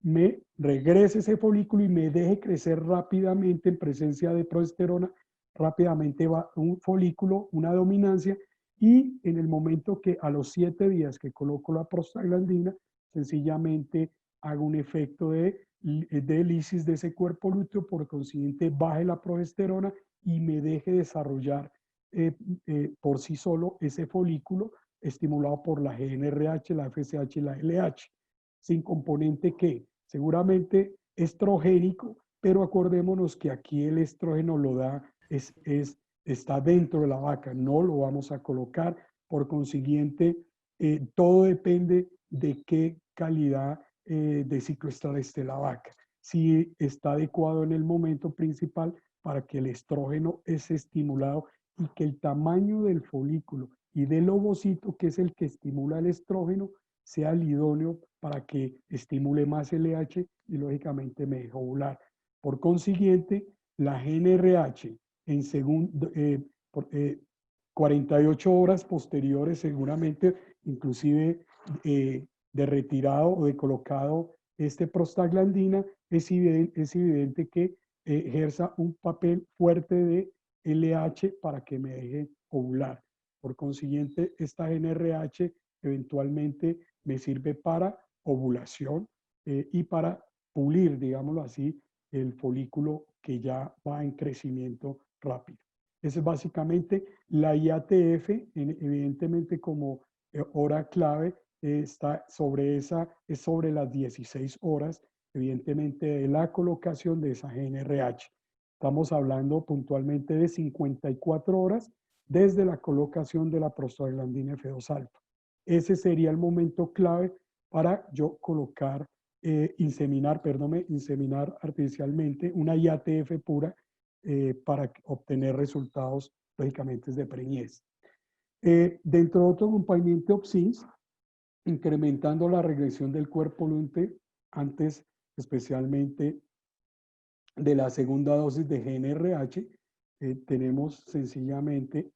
Speaker 1: me regrese ese folículo y me deje crecer rápidamente en presencia de progesterona, rápidamente va un folículo, una dominancia, y en el momento que a los 7 días que coloco la prostaglandina, sencillamente hago un efecto de lisis de ese cuerpo lúteo, por consiguiente baje la progesterona y me deje desarrollar por sí solo ese folículo estimulado por la GNRH, la FSH y la LH, sin componente que seguramente estrogénico, pero acordémonos que aquí el estrógeno lo da, está dentro de la vaca, no lo vamos a colocar, por consiguiente, todo depende de qué calidad de ciclo estral esté la vaca. Si está adecuado en el momento principal para que el estrógeno es estimulado y que el tamaño del folículo y del ovocito, que es el que estimula el estrógeno, sea el idóneo para que estimule más el LH y lógicamente me deje ovular. Por consiguiente, la GNRH en 48 horas posteriores, seguramente, inclusive de retirado o de colocado este prostaglandina, es evidente que ejerza un papel fuerte de LH para que me deje ovular. Por consiguiente, esta GNRH eventualmente me sirve para ovulación y para pulir, digámoslo así, el folículo que ya va en crecimiento rápido. Esa es básicamente la IATF, evidentemente como hora clave está sobre es sobre las 16 horas, evidentemente de la colocación de esa GNRH. Estamos hablando puntualmente de 54 horas desde la colocación de la prostaglandina F2 alfa. Ese sería el momento clave para yo colocar, inseminar artificialmente una IATF pura para obtener resultados, lógicamente, de preñez. Dentro de otro acompañamiento OPSINS, incrementando la regresión del cuerpo luteal antes, especialmente de la segunda dosis de GNRH, tenemos sencillamente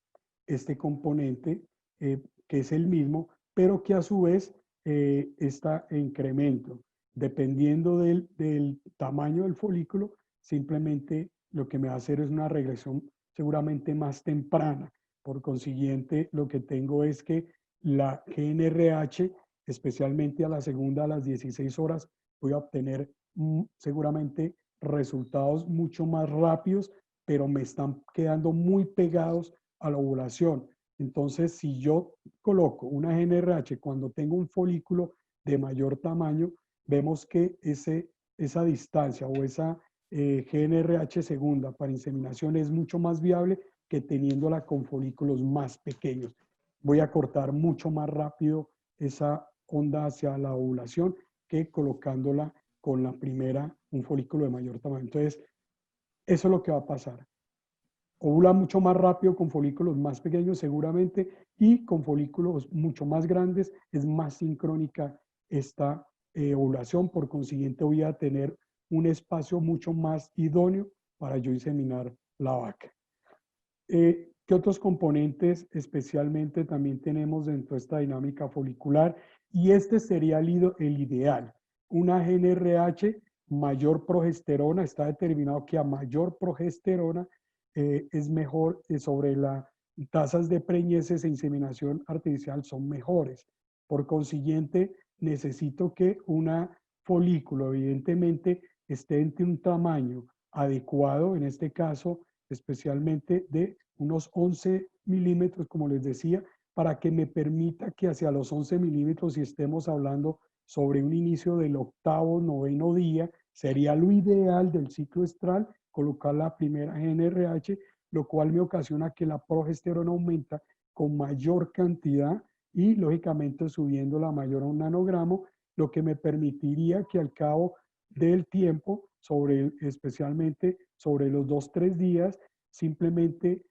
Speaker 1: este componente que es el mismo, pero que a su vez está en incremento. Dependiendo del tamaño del folículo, simplemente lo que me va a hacer es una regresión seguramente más temprana. Por consiguiente, lo que tengo es que la GNRH, especialmente a la segunda, a las 16 horas, voy a obtener seguramente resultados mucho más rápidos, pero me están quedando muy pegados a la ovulación. Entonces, si yo coloco una GNRH cuando tengo un folículo de mayor tamaño, vemos que esa distancia o esa GNRH segunda para inseminación es mucho más viable que teniéndola con folículos más pequeños. Voy a cortar mucho más rápido esa onda hacia la ovulación que colocándola con la primera, un folículo de mayor tamaño. Entonces, eso es lo que va a pasar. Ovula mucho más rápido con folículos más pequeños seguramente y con folículos mucho más grandes es más sincrónica esta ovulación. Por consiguiente voy a tener un espacio mucho más idóneo para yo inseminar la vaca. ¿Qué otros componentes especialmente también tenemos dentro de esta dinámica folicular? Y este sería el ideal. Una GNRH mayor progesterona, está determinado que a mayor progesterona es mejor sobre las tasas de preñeces e inseminación artificial son mejores. Por consiguiente, necesito que una folículo evidentemente esté entre un tamaño adecuado, en este caso especialmente de unos 11 milímetros, como les decía, para que me permita que hacia los 11 milímetros, si estemos hablando sobre un inicio del octavo, noveno día, sería lo ideal del ciclo estral, colocar la primera GNRH, lo cual me ocasiona que la progesterona aumenta con mayor cantidad y lógicamente subiendo la mayor a un nanogramo, lo que me permitiría que al cabo del tiempo, especialmente sobre los 2-3 días, simplemente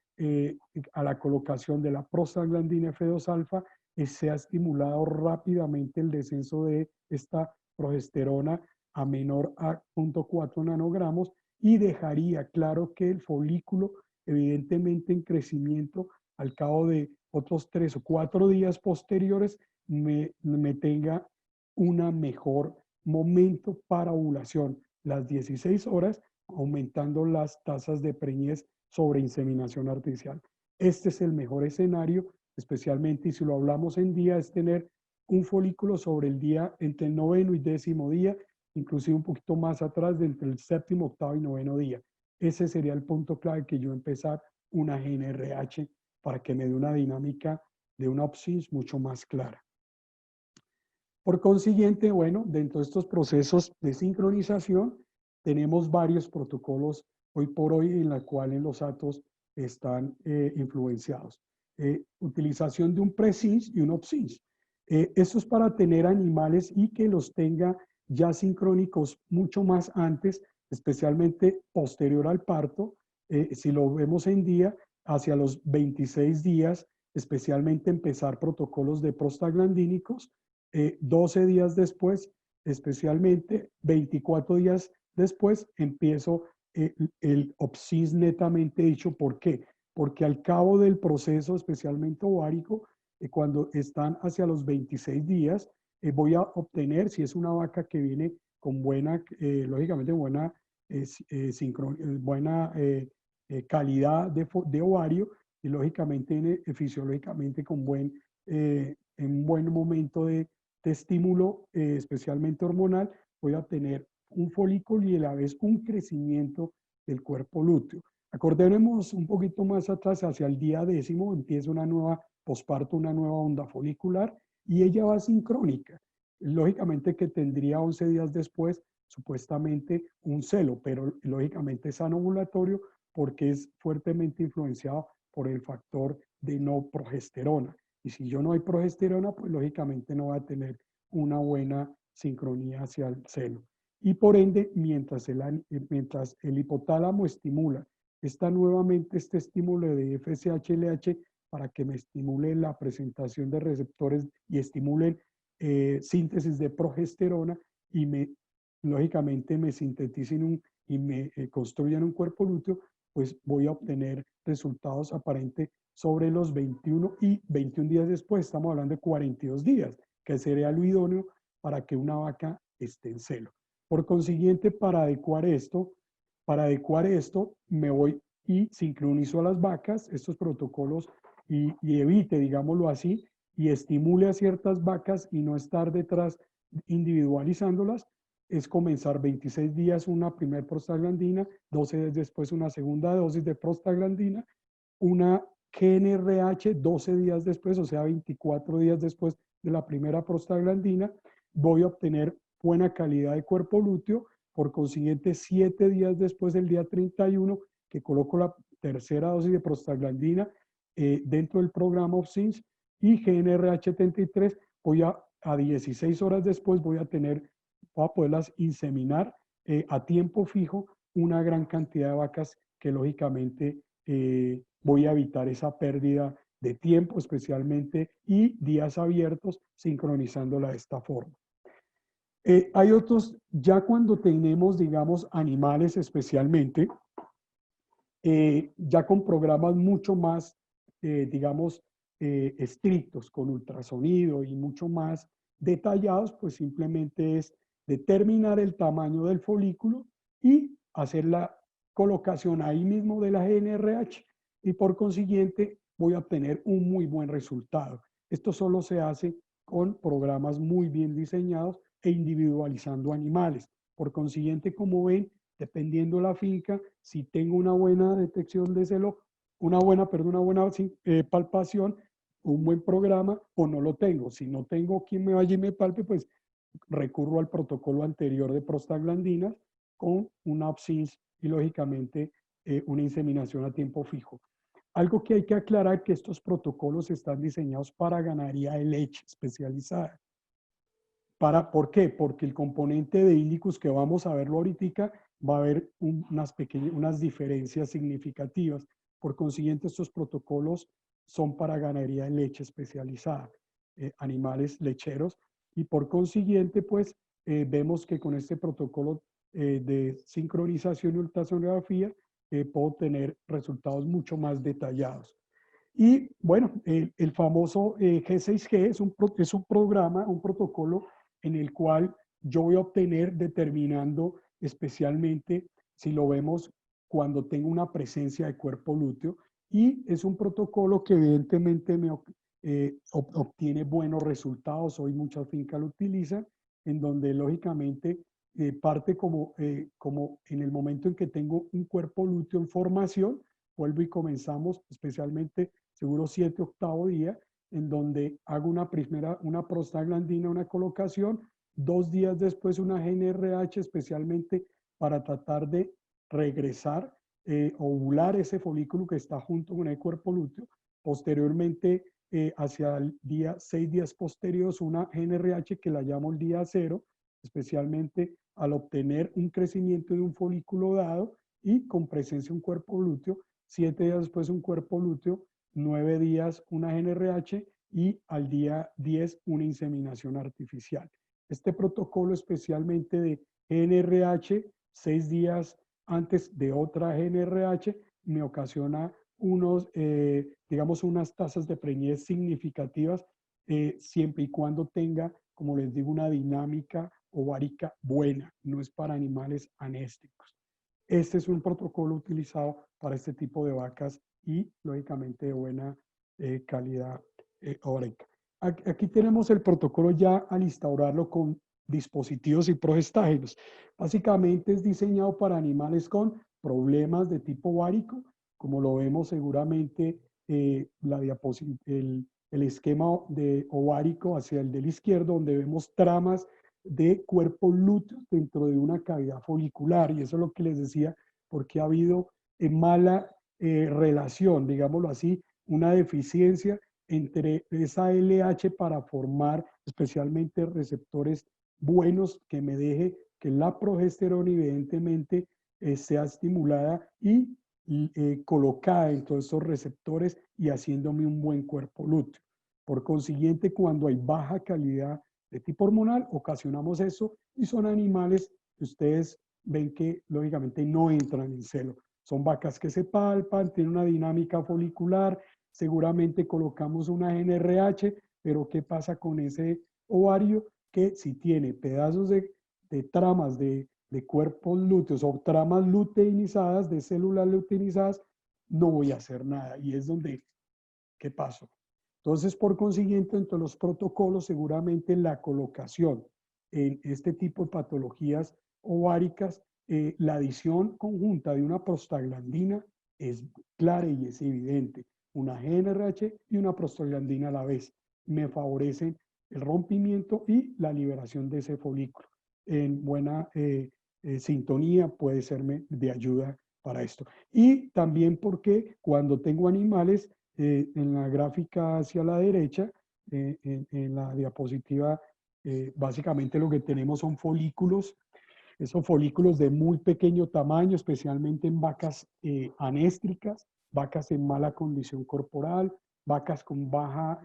Speaker 1: a la colocación de la prostaglandina F2 alfa se ha estimulado rápidamente el descenso de esta progesterona a menor a 0.4 nanogramos y dejaría claro que el folículo evidentemente en crecimiento al cabo de otros 3 o 4 días posteriores me tenga una mejor momento para ovulación, las 16 horas, aumentando las tasas de preñez sobre inseminación artificial. Este es el mejor escenario, especialmente y si lo hablamos en día, es tener un folículo sobre el día entre el noveno y décimo día, inclusive un poquito más atrás de entre el séptimo, octavo y noveno día. Ese sería el punto clave que yo empezar una GNRH para que me dé una dinámica de una OPSINS mucho más clara. Por consiguiente, bueno, dentro de estos procesos de sincronización, tenemos varios protocolos hoy por hoy en la cual los datos están influenciados. Utilización de un PreSync y un OPSYNC. Esto es para tener animales y que los tenga ya sincrónicos mucho más antes, especialmente posterior al parto. Si lo vemos en día, hacia los 26 días, especialmente empezar protocolos de prostaglandínicos. 12 días después, especialmente 24 días después, empiezo el OPSIS netamente dicho. ¿Por qué? Porque al cabo del proceso, especialmente ovárico, cuando están hacia los 26 días, voy a obtener, si es una vaca que viene con buena, lógicamente buena, buena calidad de ovario y lógicamente, fisiológicamente con en buen momento de estímulo, especialmente hormonal, voy a obtener un folículo y a la vez un crecimiento del cuerpo lúteo. Acordémonos un poquito más atrás, hacia el día 10, empieza una nueva posparto, una nueva onda folicular, y ella va sincrónica. Lógicamente que tendría 11 días después, supuestamente, un celo, pero lógicamente es anovulatorio porque es fuertemente influenciado por el factor de no progesterona. Y si yo no hay progesterona, pues lógicamente no va a tener una buena sincronía hacia el celo. Y por ende, mientras el hipotálamo estimula nuevamente este estímulo de FSH-LH para que me estimule la presentación de receptores y estimulen síntesis de progesterona y lógicamente me sinteticen y me construyan un cuerpo lúteo, pues voy a obtener resultados aparentes sobre los 21 y 21 días después, estamos hablando de 42 días, que sería lo idóneo para que una vaca esté en celo. Por consiguiente, para adecuar esto, me voy y sincronizo a las vacas, estos protocolos, y evite, digámoslo así, y estimule a ciertas vacas y no estar detrás individualizándolas, es comenzar 26 días una primer prostaglandina, 12 días después una segunda dosis de prostaglandina, una GnRH 12 días después, o sea, 24 días después de la primera prostaglandina, voy a obtener buena calidad de cuerpo lúteo, por consiguiente 7 días después del día 31, que coloco la tercera dosis de prostaglandina dentro del programa OPSINS y GnRH 73, voy a 16 horas después voy a poderlas inseminar a tiempo fijo una gran cantidad de vacas que lógicamente voy a evitar esa pérdida de tiempo especialmente y días abiertos sincronizándola de esta forma. Hay otros, ya cuando tenemos, digamos, animales especialmente, ya con programas mucho más, digamos, estrictos, con ultrasonido y mucho más detallados, pues simplemente es determinar el tamaño del folículo y hacer la colocación ahí mismo de la GnRH y por consiguiente voy a obtener un muy buen resultado. Esto solo se hace con programas muy bien diseñados e individualizando animales. Por consiguiente, como ven, dependiendo la finca, si tengo una buena detección de celo, una buena palpación, un buen programa o no lo tengo. Si no tengo quien me vaya y me palpe, pues recurro al protocolo anterior de prostaglandinas con una OPSINS y lógicamente una inseminación a tiempo fijo. Algo que hay que aclarar que estos protocolos están diseñados para ganadería de leche especializada. ¿Por qué? Porque el componente de índicos que vamos a verlo ahorita va a haber unas diferencias significativas. Por consiguiente, estos protocolos son para ganadería de leche especializada, animales lecheros, y por consiguiente, pues, vemos que con este protocolo de sincronización y ultrasonografía puedo tener resultados mucho más detallados. Y bueno, el famoso G6G es un programa, un protocolo en el cual yo voy a obtener determinando especialmente si lo vemos cuando tengo una presencia de cuerpo lúteo y es un protocolo que evidentemente obtiene buenos resultados. Hoy muchas fincas lo utilizan, en donde lógicamente parte como en el momento en que tengo un cuerpo lúteo en formación, vuelvo y comenzamos especialmente seguro 7, 8º día, en donde hago una prostaglandina, una colocación, 2 días después una GnRH especialmente para tratar de regresar, ovular ese folículo que está junto con el cuerpo lúteo. Posteriormente, hacia el día 6 días posteriores, una GnRH que la llamo el día 0, especialmente al obtener un crecimiento de un folículo dado y con presencia de un cuerpo lúteo, 7 días después un cuerpo lúteo, 9 días una GnRH y al día 10 una inseminación artificial. Este protocolo especialmente de GnRH, 6 días antes de otra GnRH, me ocasiona digamos, unas tasas de preñez significativas siempre y cuando tenga, como les digo, una dinámica ovárica buena, no es para animales anésticos. Este es un protocolo utilizado para este tipo de vacas y, lógicamente, de buena calidad ovárica. Aquí tenemos el protocolo ya al instaurarlo con dispositivos y progestágenos. Básicamente es diseñado para animales con problemas de tipo ovárico, como lo vemos seguramente el esquema de ovárico hacia el del izquierdo, donde vemos tramas de cuerpo lúteo dentro de una cavidad folicular. Y eso es lo que les decía, porque ha habido mala relación, digámoslo así, una deficiencia entre esa LH para formar especialmente receptores buenos que me deje que la progesterona evidentemente sea estimulada y colocada en todos esos receptores y haciéndome un buen cuerpo lúteo. Por consiguiente, cuando hay baja calidad de tipo hormonal, ocasionamos eso y son animales que ustedes ven que lógicamente no entran en celo. Son vacas que se palpan, tienen una dinámica folicular, seguramente colocamos una GnRH, pero ¿qué pasa con ese ovario? Que si tiene pedazos de tramas de cuerpos lúteos o tramas luteinizadas, de células luteinizadas, no voy a hacer nada. Y es donde, ¿qué pasó? Entonces, por consiguiente, entre los protocolos, seguramente la colocación en este tipo de patologías ováricas, la adición conjunta de una prostaglandina es clara y es evidente. Una GnRH y una prostaglandina a la vez me favorecen el rompimiento y la liberación de ese folículo. En buena sintonía puede serme de ayuda para esto. Y también porque cuando tengo animales, en la gráfica hacia la derecha, en la diapositiva, básicamente lo que tenemos son folículos, esos folículos de muy pequeño tamaño, especialmente en vacas anéstricas, vacas en mala condición corporal, vacas con baja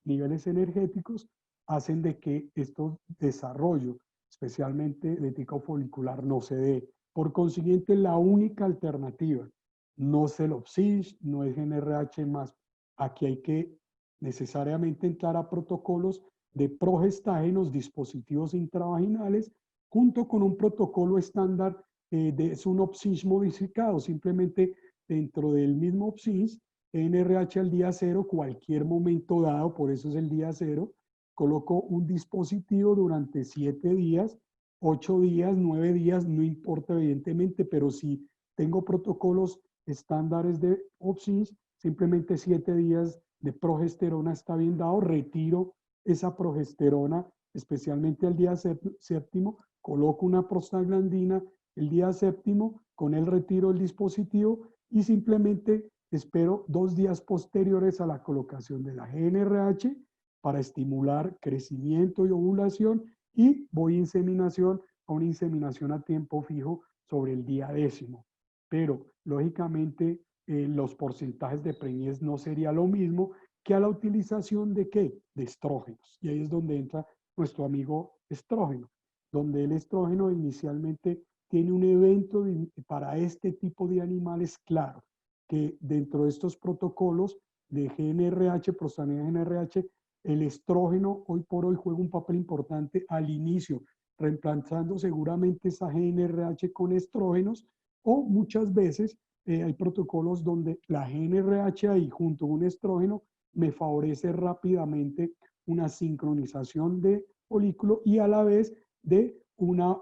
Speaker 1: niveles energéticos, hacen de que este desarrollo, especialmente de tipo folicular, no se dé. Por consiguiente, la única alternativa no es el OPSIS, no es GnRH más. Aquí hay que necesariamente entrar a protocolos de progestágenos, dispositivos intravaginales, junto con un protocolo estándar es un OPSIS modificado. Simplemente dentro del mismo OPSIS, NRH al día cero, cualquier momento dado, por eso es el día cero, coloco un dispositivo durante 7 días, 8 días, 9 días, no importa evidentemente, pero si tengo protocolos estándares de OPSIS, simplemente 7 días de progesterona está bien dado, retiro esa progesterona, especialmente al día séptimo, coloco una prostaglandina el día séptimo, con el retiro del dispositivo y simplemente espero 2 días posteriores a la colocación de la GnRH para estimular crecimiento y ovulación y voy a inseminación, a una inseminación a tiempo fijo sobre el día 10º. Pero lógicamente los porcentajes de preñez no sería lo mismo que a la utilización de ¿qué? De estrógenos. Y ahí es donde entra nuestro amigo estrógeno, donde el estrógeno inicialmente tiene un evento para este tipo de animales claro, que dentro de estos protocolos de GnRH, prostaglandina GnRH, el estrógeno hoy por hoy juega un papel importante al inicio, reemplazando seguramente esa GnRH con estrógenos, o muchas veces hay protocolos donde la GnRH ahí junto a un estrógeno me favorece rápidamente una sincronización de folículo y a la vez de una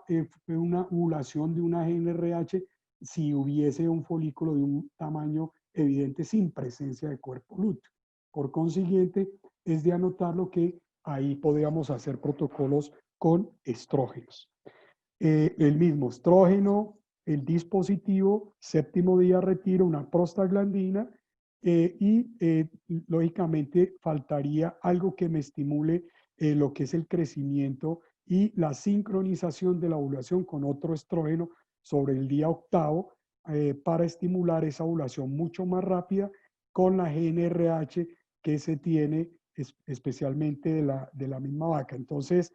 Speaker 1: ovulación de una GnRH si hubiese un folículo de un tamaño evidente sin presencia de cuerpo lúteo. Por consiguiente, es de anotarlo que ahí podríamos hacer protocolos con estrógenos. El mismo estrógeno, el dispositivo, séptimo día retiro una prostaglandina lógicamente faltaría algo que me estimule lo que es el crecimiento y la sincronización de la ovulación con otro estrógeno sobre el día 8º para estimular esa ovulación mucho más rápida con la GnRH que se tiene especialmente de la misma vaca. Entonces,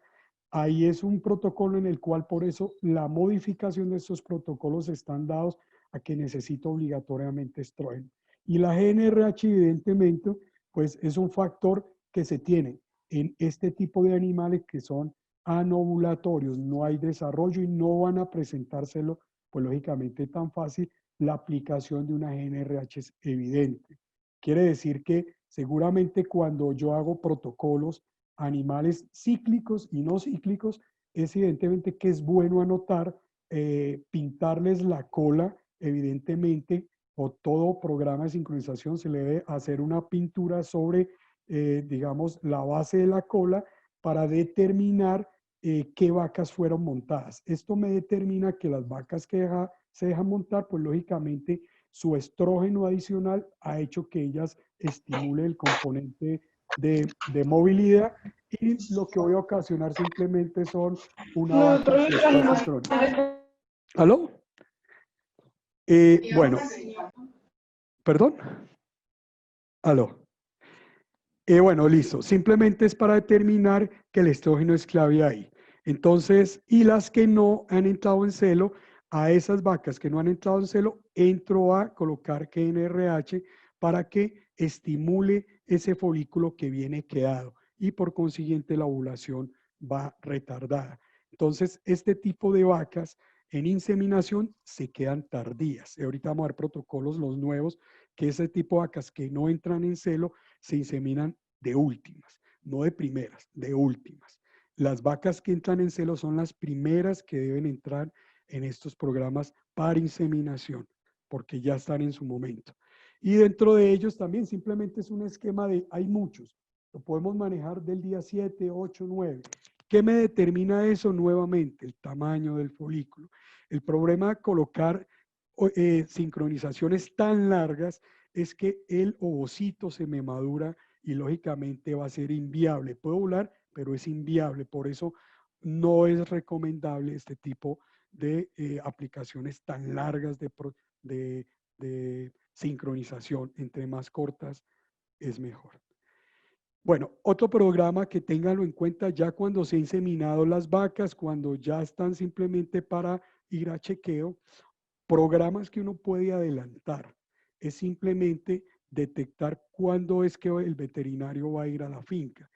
Speaker 1: ahí es un protocolo en el cual por eso la modificación de estos protocolos están dados a que necesito obligatoriamente estrógeno. Y la GnRH evidentemente pues es un factor que se tiene en este tipo de animales que son anovulatorios, no hay desarrollo y no van a presentárselo pues lógicamente tan fácil, la aplicación de una GnRH es evidente. Quiere decir que seguramente cuando yo hago protocolos animales cíclicos y no cíclicos, es evidentemente que es bueno anotar, pintarles la cola, evidentemente, o todo programa de sincronización se le debe hacer una pintura sobre, digamos, la base de la cola para determinar qué vacas fueron montadas. Esto me determina que las vacas que se dejan montar, pues lógicamente su estrógeno adicional ha hecho que ellas estimulen el componente de movilidad y lo que voy a ocasionar simplemente son una vaca que está sincronizada. ¿Aló? Bueno, perdón. ¿Aló? Bueno, listo. Simplemente es para determinar que el estrógeno es clave ahí. Entonces, y las que no han entrado en celo, a esas vacas que no han entrado en celo, entro a colocar GnRH para que estimule ese folículo que viene quedado y por consiguiente la ovulación va retardada. Entonces, este tipo de vacas en inseminación se quedan tardías. Y ahorita vamos a ver protocolos, los nuevos, que ese tipo de vacas que no entran en celo se inseminan de últimas, no de primeras, de últimas. Las vacas que entran en celo son las primeras que deben entrar en estos programas para inseminación, porque ya están en su momento. Y dentro de ellos también simplemente es un esquema de, hay muchos, lo podemos manejar del día 7, 8, 9. ¿Qué me determina eso nuevamente? El tamaño del folículo. El problema de colocar sincronizaciones tan largas es que el ovocito se me madura y lógicamente va a ser inviable. Puedo ovular, pero es inviable. Por eso no es recomendable este tipo de aplicaciones tan largas de sincronización. Entre más cortas es mejor. Bueno, otro programa que ténganlo en cuenta ya cuando se han inseminado las vacas, cuando ya están simplemente para ir a chequeo, programas que uno puede adelantar. Es simplemente detectar cuándo es que el veterinario va a ir a la finca,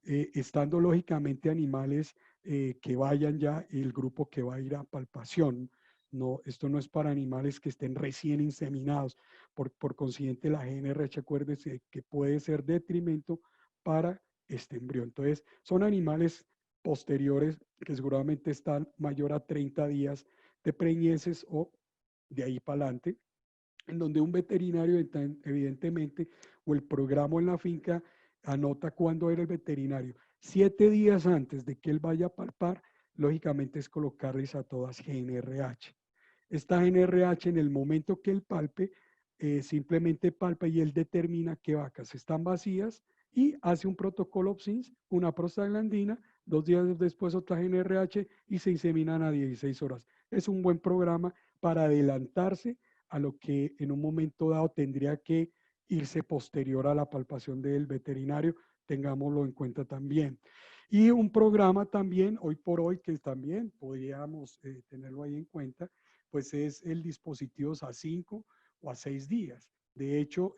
Speaker 1: estando lógicamente animales que vayan ya, el grupo que va a ir a palpación. No, esto no es para animales que estén recién inseminados. Por consiguiente, la GNRH, acuérdese que puede ser detrimento para este embrión. Entonces, son animales posteriores que seguramente están mayor a 30 días de preñeces o de ahí para adelante, en donde un veterinario evidentemente o el programa en la finca anota cuándo era el veterinario. 7 días antes de que él vaya a palpar, lógicamente es colocarles a todas GNRH. Esta GNRH en el momento que él palpe, simplemente palpa y él determina qué vacas están vacías y hace un protocolo OPSINS, una prostaglandina, 2 días después otra GNRH y se inseminan a 16 horas. Es un buen programa para adelantarse a lo que en un momento dado tendría que irse posterior a la palpación del veterinario, tengámoslo en cuenta también. Y un programa también, hoy por hoy, que también podríamos tenerlo ahí en cuenta, pues es el dispositivo a 5 o a 6 días. De hecho,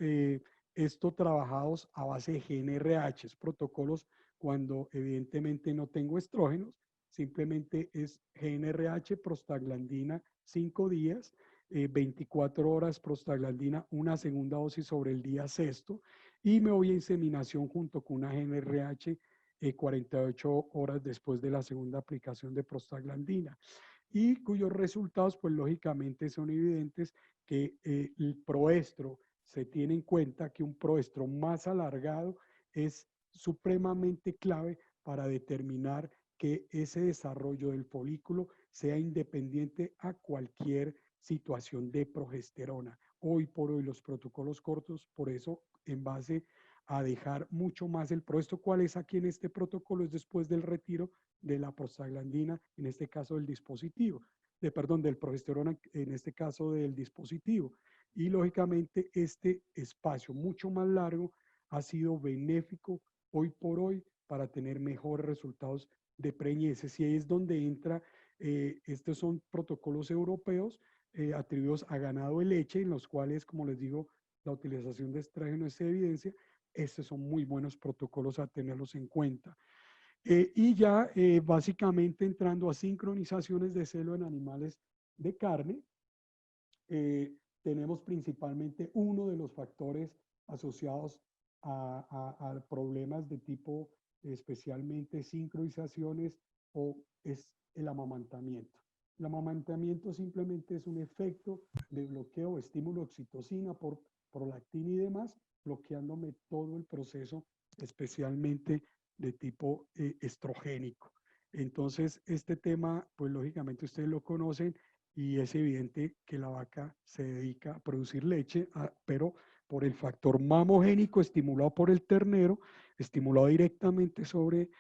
Speaker 1: esto trabajados a base de GNRH, protocolos cuando evidentemente no tengo estrógenos, simplemente es GNRH, prostaglandina 5 días, 24 horas prostaglandina, una segunda dosis sobre el día sexto y me voy a inseminación junto con una GNRH 48 horas después de la segunda aplicación de prostaglandina y cuyos resultados, pues lógicamente son evidentes que el proestro, se tiene en cuenta que un proestro más alargado es supremamente clave para determinar que ese desarrollo del folículo sea independiente a cualquier situación de progesterona. Hoy por hoy los protocolos cortos, por eso en base a dejar mucho más el proestro, ¿cuál es aquí en este protocolo? Es después del retiro de la prostaglandina, en este caso del dispositivo, perdón, del progesterona, en este caso del dispositivo. Y lógicamente este espacio mucho más largo ha sido benéfico hoy por hoy para tener mejores resultados de preñeces. Y ahí es donde entra, estos son protocolos europeos atribuidos a ganado de leche, en los cuales, como les digo, la utilización de estrógeno es evidencia. Estos son muy buenos protocolos a tenerlos en cuenta. Y ya básicamente entrando a sincronizaciones de celo en animales de carne, tenemos principalmente uno de los factores asociados a problemas de tipo especialmente sincronizaciones, o es el amamantamiento. El amamantamiento simplemente es un efecto de bloqueo, estímulo oxitocina por prolactina y demás, bloqueándome todo el proceso, especialmente de tipo estrogénico. Entonces, este tema, pues lógicamente ustedes lo conocen y es evidente que la vaca se dedica a producir leche, pero por el factor mamogénico estimulado por el ternero, estimulado directamente sobre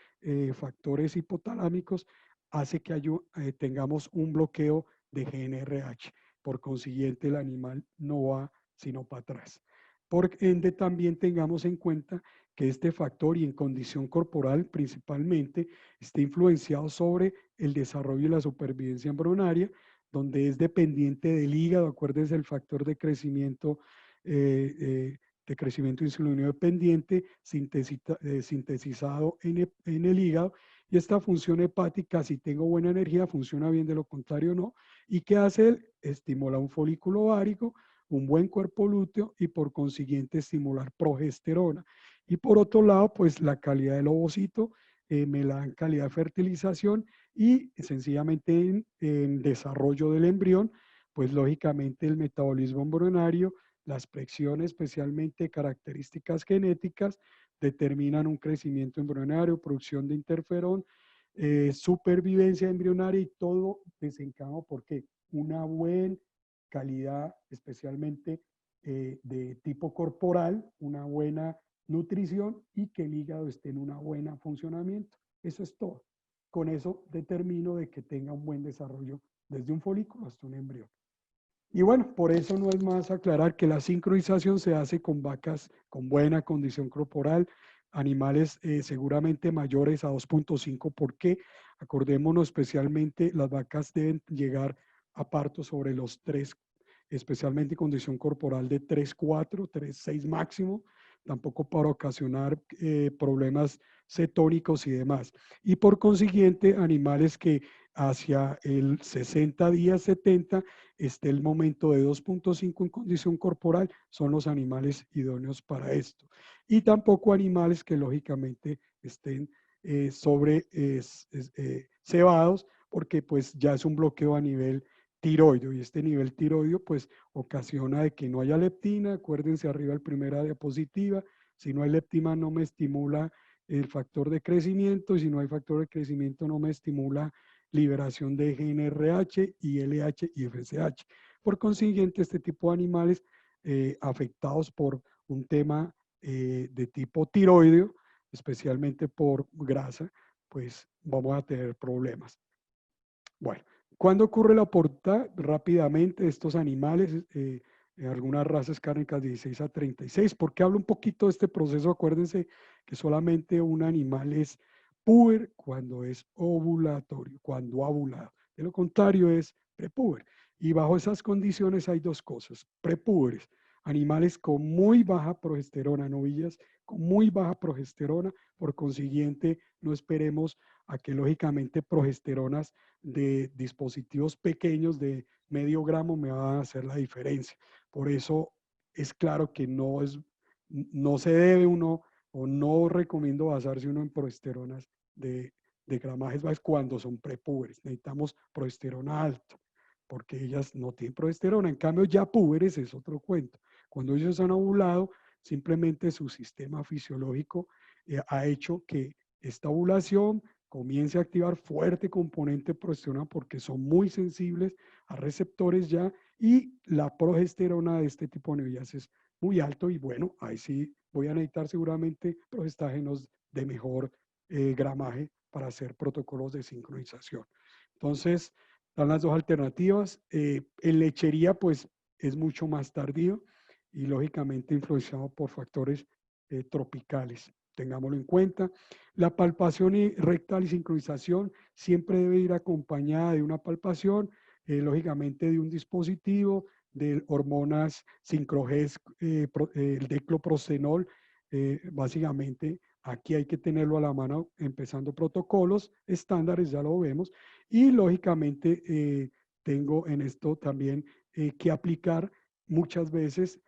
Speaker 1: factores hipotalámicos, hace que tengamos un bloqueo de GNRH. Por consiguiente, el animal no va sino para atrás. Por ende, también tengamos en cuenta que este factor, y en condición corporal principalmente, está influenciado sobre el desarrollo y la supervivencia embrionaria, donde es dependiente del hígado. Acuérdense el factor de crecimiento insulino dependiente sintetizado en el hígado, y esta función hepática, si tengo buena energía, funciona bien, de lo contrario no. ¿Y qué hace él? Estimula un folículo ovárico, un buen cuerpo lúteo, y por consiguiente estimular progesterona. Y por otro lado, pues la calidad del ovocito me la dan calidad de fertilización, y sencillamente en desarrollo del embrión, pues lógicamente el metabolismo embrionario, las presiones, especialmente características genéticas, determinan un crecimiento embrionario, producción de interferón, supervivencia embrionaria, y todo desencadena porque una buena calidad, especialmente de tipo corporal, una buena nutrición, y que el hígado esté en un buen funcionamiento. Eso es todo. Con eso determino de que tenga un buen desarrollo desde un folículo hasta un embrión. Y bueno, por eso no es más aclarar que la sincronización se hace con vacas con buena condición corporal, animales seguramente mayores a 2.5. ¿Por qué? Acordémonos, especialmente las vacas deben llegar a parto sobre los 3, especialmente condición corporal de 3,4, 3,6 máximo, tampoco para ocasionar problemas cetónicos y demás. Y por consiguiente, animales que hacia el 60 días, 70, esté el momento de 2.5 en condición corporal, son los animales idóneos para esto. Y tampoco animales que lógicamente estén cebados, porque pues ya es un bloqueo a nivel tiroideo, y este nivel tiroideo pues ocasiona de que no haya leptina. Acuérdense arriba la primera diapositiva, si no hay leptina no me estimula el factor de crecimiento, y si no hay factor de crecimiento no me estimula liberación de GNRH, ILH y FSH. Por consiguiente, este tipo de animales afectados por un tema de tipo tiroideo, especialmente por grasa, pues vamos a tener problemas. Bueno, ¿cuándo ocurre la porta? Rápidamente, estos animales, en algunas razas cárnicas 16 a 36. ¿Por qué hablo un poquito de este proceso? Acuérdense que solamente un animal es puber cuando es ovulatorio, cuando ha ovulado. De lo contrario es prepuber. Y bajo esas condiciones hay dos cosas: prepúberes, animales con muy baja progesterona, novillas con muy baja progesterona. Por consiguiente, no esperemos a que lógicamente progesteronas de dispositivos pequeños de medio gramo me van a hacer la diferencia. Por eso es claro que no se debe uno, o no recomiendo basarse uno en progesteronas de gramajes bajos cuando son prepúberes. Necesitamos progesterona alta, porque ellas no tienen progesterona. En cambio, ya púberes es otro cuento. Cuando ellos han ovulado, simplemente su sistema fisiológico ha hecho que esta ovulación comience a activar fuerte componente progesterona, porque son muy sensibles a receptores ya, y la progesterona de este tipo de novillas es muy alto, y bueno, ahí sí voy a necesitar seguramente progestágenos de mejor gramaje para hacer protocolos de sincronización. Entonces, están las dos alternativas. En lechería, pues es mucho más tardío y lógicamente influenciado por factores tropicales. Tengámoslo en cuenta. La palpación rectal y sincronización siempre debe ir acompañada de una palpación, lógicamente de un dispositivo, de hormonas sincroges, el decloprostenol. Básicamente, aquí hay que tenerlo a la mano, empezando protocolos estándares, ya lo vemos, y lógicamente tengo en esto también que aplicar muchas veces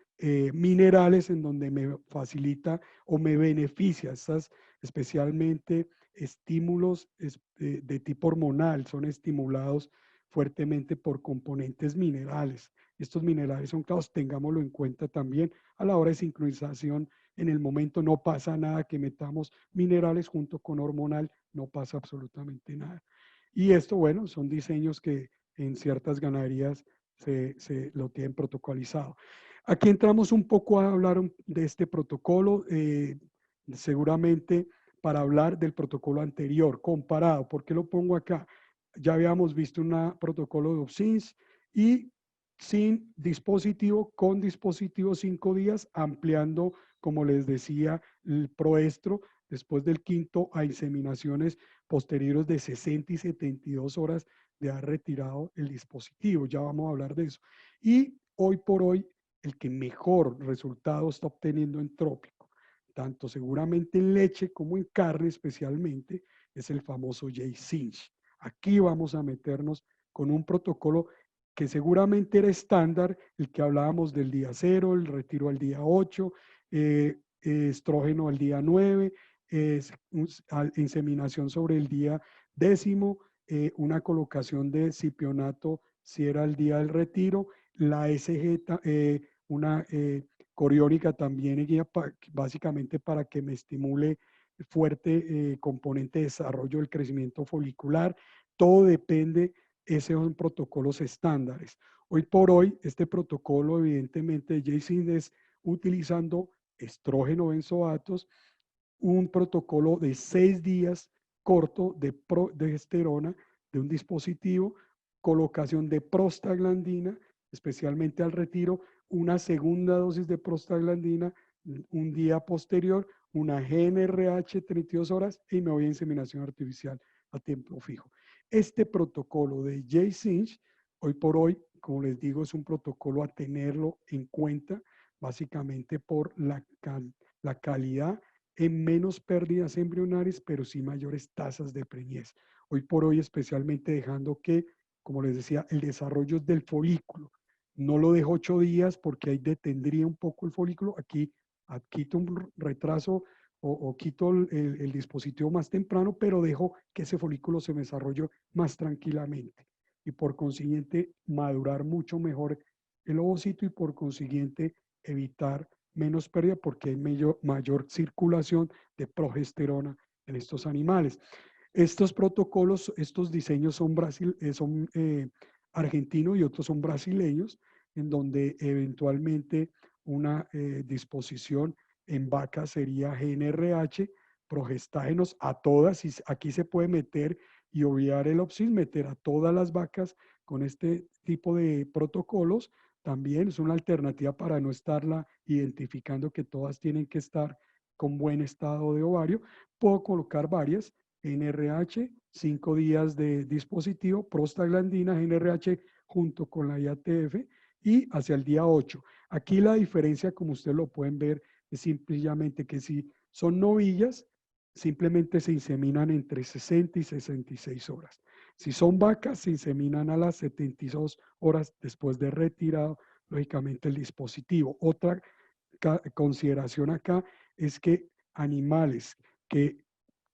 Speaker 1: minerales, en donde me facilita o me beneficia estas especialmente estímulos de tipo hormonal, son estimulados fuertemente por componentes minerales. Estos minerales son claros, tengámoslo en cuenta también a la hora de sincronización. En el momento no pasa nada que metamos minerales junto con hormonal, no pasa absolutamente nada. Y esto, bueno, son diseños que en ciertas ganaderías se lo tienen protocolizado. Aquí entramos un poco a hablar de este protocolo, seguramente para hablar del protocolo anterior, comparado. ¿Por qué lo pongo acá? Ya habíamos visto un protocolo de OPSINS y sin dispositivo, con dispositivo 5 días, ampliando, como les decía, el proestro después del quinto a inseminaciones posteriores de 60 y 72 horas de haber retirado el dispositivo. Ya vamos a hablar de eso. Y hoy por hoy, el que mejor resultado está obteniendo en trópico, tanto seguramente en leche como en carne especialmente, es el famoso J-Cinch. Aquí vamos a meternos con un protocolo que seguramente era estándar, el que hablábamos del día 0, el retiro al día 8, estrógeno al día 9, inseminación sobre el día 10, una colocación de cipionato si era el día del retiro, la SG, una coriónica también, básicamente para que me estimule fuerte componente de desarrollo del crecimiento folicular. Todo depende, esos son protocolos estándares. Hoy por hoy, este protocolo evidentemente de JCIN es utilizando estrógeno benzoatos, un protocolo de 6 días corto de progesterona de un dispositivo, colocación de prostaglandina, especialmente al retiro, una segunda dosis de prostaglandina un día posterior, una GnRH 32 horas y me voy a inseminación artificial a tiempo fijo. Este protocolo de J-Cinch, hoy por hoy, como les digo, es un protocolo a tenerlo en cuenta, básicamente por la calidad en menos pérdidas embrionarias, pero sí mayores tasas de preñez. Hoy por hoy, especialmente dejando que, como les decía, el desarrollo del folículo. No lo dejo 8 días porque ahí detendría un poco el folículo. Aquí quito un retraso o quito el dispositivo más temprano, pero dejo que ese folículo se me desarrolle más tranquilamente y por consiguiente madurar mucho mejor el ovocito y por consiguiente evitar menos pérdida porque hay mayor circulación de progesterona en estos animales. Estos protocolos, estos diseños son argentinos y otros son brasileños, en donde eventualmente una disposición en vacas sería GnRH, progestágenos a todas, y aquí se puede meter y obviar el OPSIS, meter a todas las vacas con este tipo de protocolos. También es una alternativa para no estarla identificando que todas tienen que estar con buen estado de ovario. Puedo colocar varias, NRH, 5 días de dispositivo, prostaglandina, NRH junto con la IATF y hacia el día 8. Aquí la diferencia, como ustedes lo pueden ver, es simplemente que si son novillas, simplemente se inseminan entre 60 y 66 horas. Si son vacas, se inseminan a las 72 horas después de retirado, lógicamente, el dispositivo. Otra consideración acá es que animales que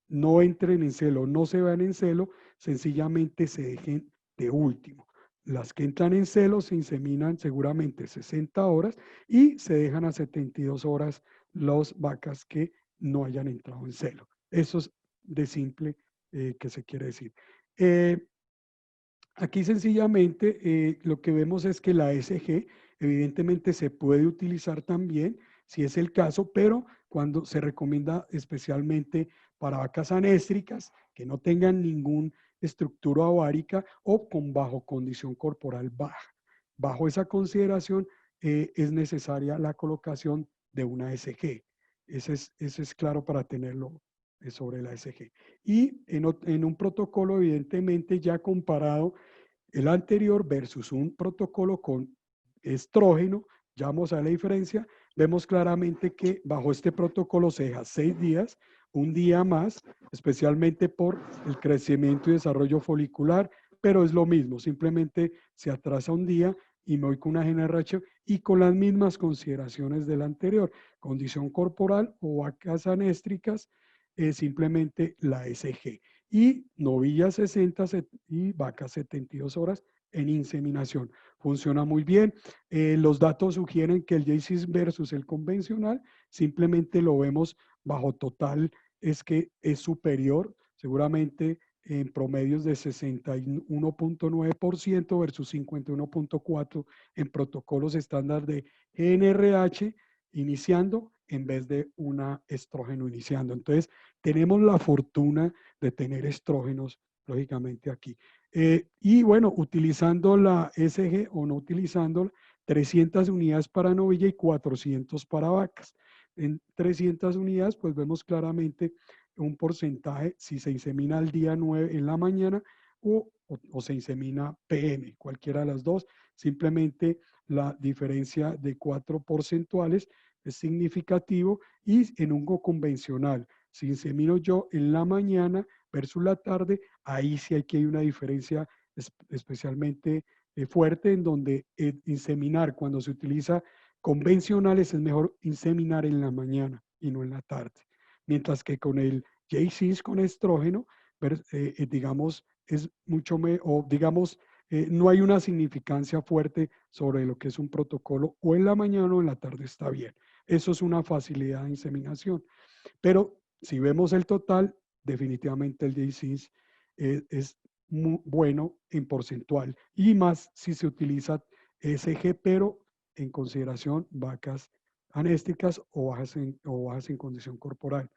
Speaker 1: no entren en celo, no se vean en celo, sencillamente se dejen de último. Las que entran en celo se inseminan seguramente 60 horas y se dejan a 72 horas las vacas que no hayan entrado en celo. Eso es de simple que se quiere decir. Aquí sencillamente lo que vemos es que la SG evidentemente se puede utilizar también, si es el caso, pero cuando se recomienda especialmente para vacas anéstricas que no tengan ninguna estructura ovárica o con bajo condición corporal baja. Bajo esa consideración es necesaria la colocación de una SG. Eso es claro para tenerlo sobre la SG. Y en un protocolo evidentemente ya comparado el anterior versus un protocolo con estrógeno, ya vamos a ver la diferencia, vemos claramente que bajo este protocolo se deja 6 días, un día más, especialmente por el crecimiento y desarrollo folicular, pero es lo mismo, simplemente se atrasa un día y me voy con una GnRH y con las mismas consideraciones del anterior, condición corporal o vacas anéstricas, simplemente la SG. Y novillas 60 y vacas 72 horas en inseminación. Funciona muy bien. Los datos sugieren que el J6 versus el convencional, simplemente lo vemos bajo total, es que es superior, seguramente en promedios de 61.9% versus 51.4% en protocolos estándar de GNRH iniciando en vez de una estrógeno iniciando. Entonces, tenemos la fortuna de tener estrógenos, lógicamente, aquí. Y bueno, utilizando la SG o no utilizando 300 unidades para novilla y 400 para vacas. En 300 unidades, pues vemos claramente un porcentaje si se insemina al día 9 en la mañana o se insemina PM, cualquiera de las dos. Simplemente la diferencia de 4 porcentuales es significativo y en un convencional, si insemino yo en la mañana versus la tarde, ahí sí hay que hay una diferencia especialmente fuerte en donde inseminar cuando se utiliza convencionales es mejor inseminar en la mañana y no en la tarde. Mientras que con el J6 con estrógeno, digamos, es mucho o digamos, no hay una significancia fuerte sobre lo que es un protocolo o en la mañana o en la tarde está bien. Eso es una facilidad de inseminación. Pero si vemos el total, definitivamente el J6 es muy bueno en porcentual y más si se utiliza SG, pero en consideración vacas anéstricas o bajas en condición corporal.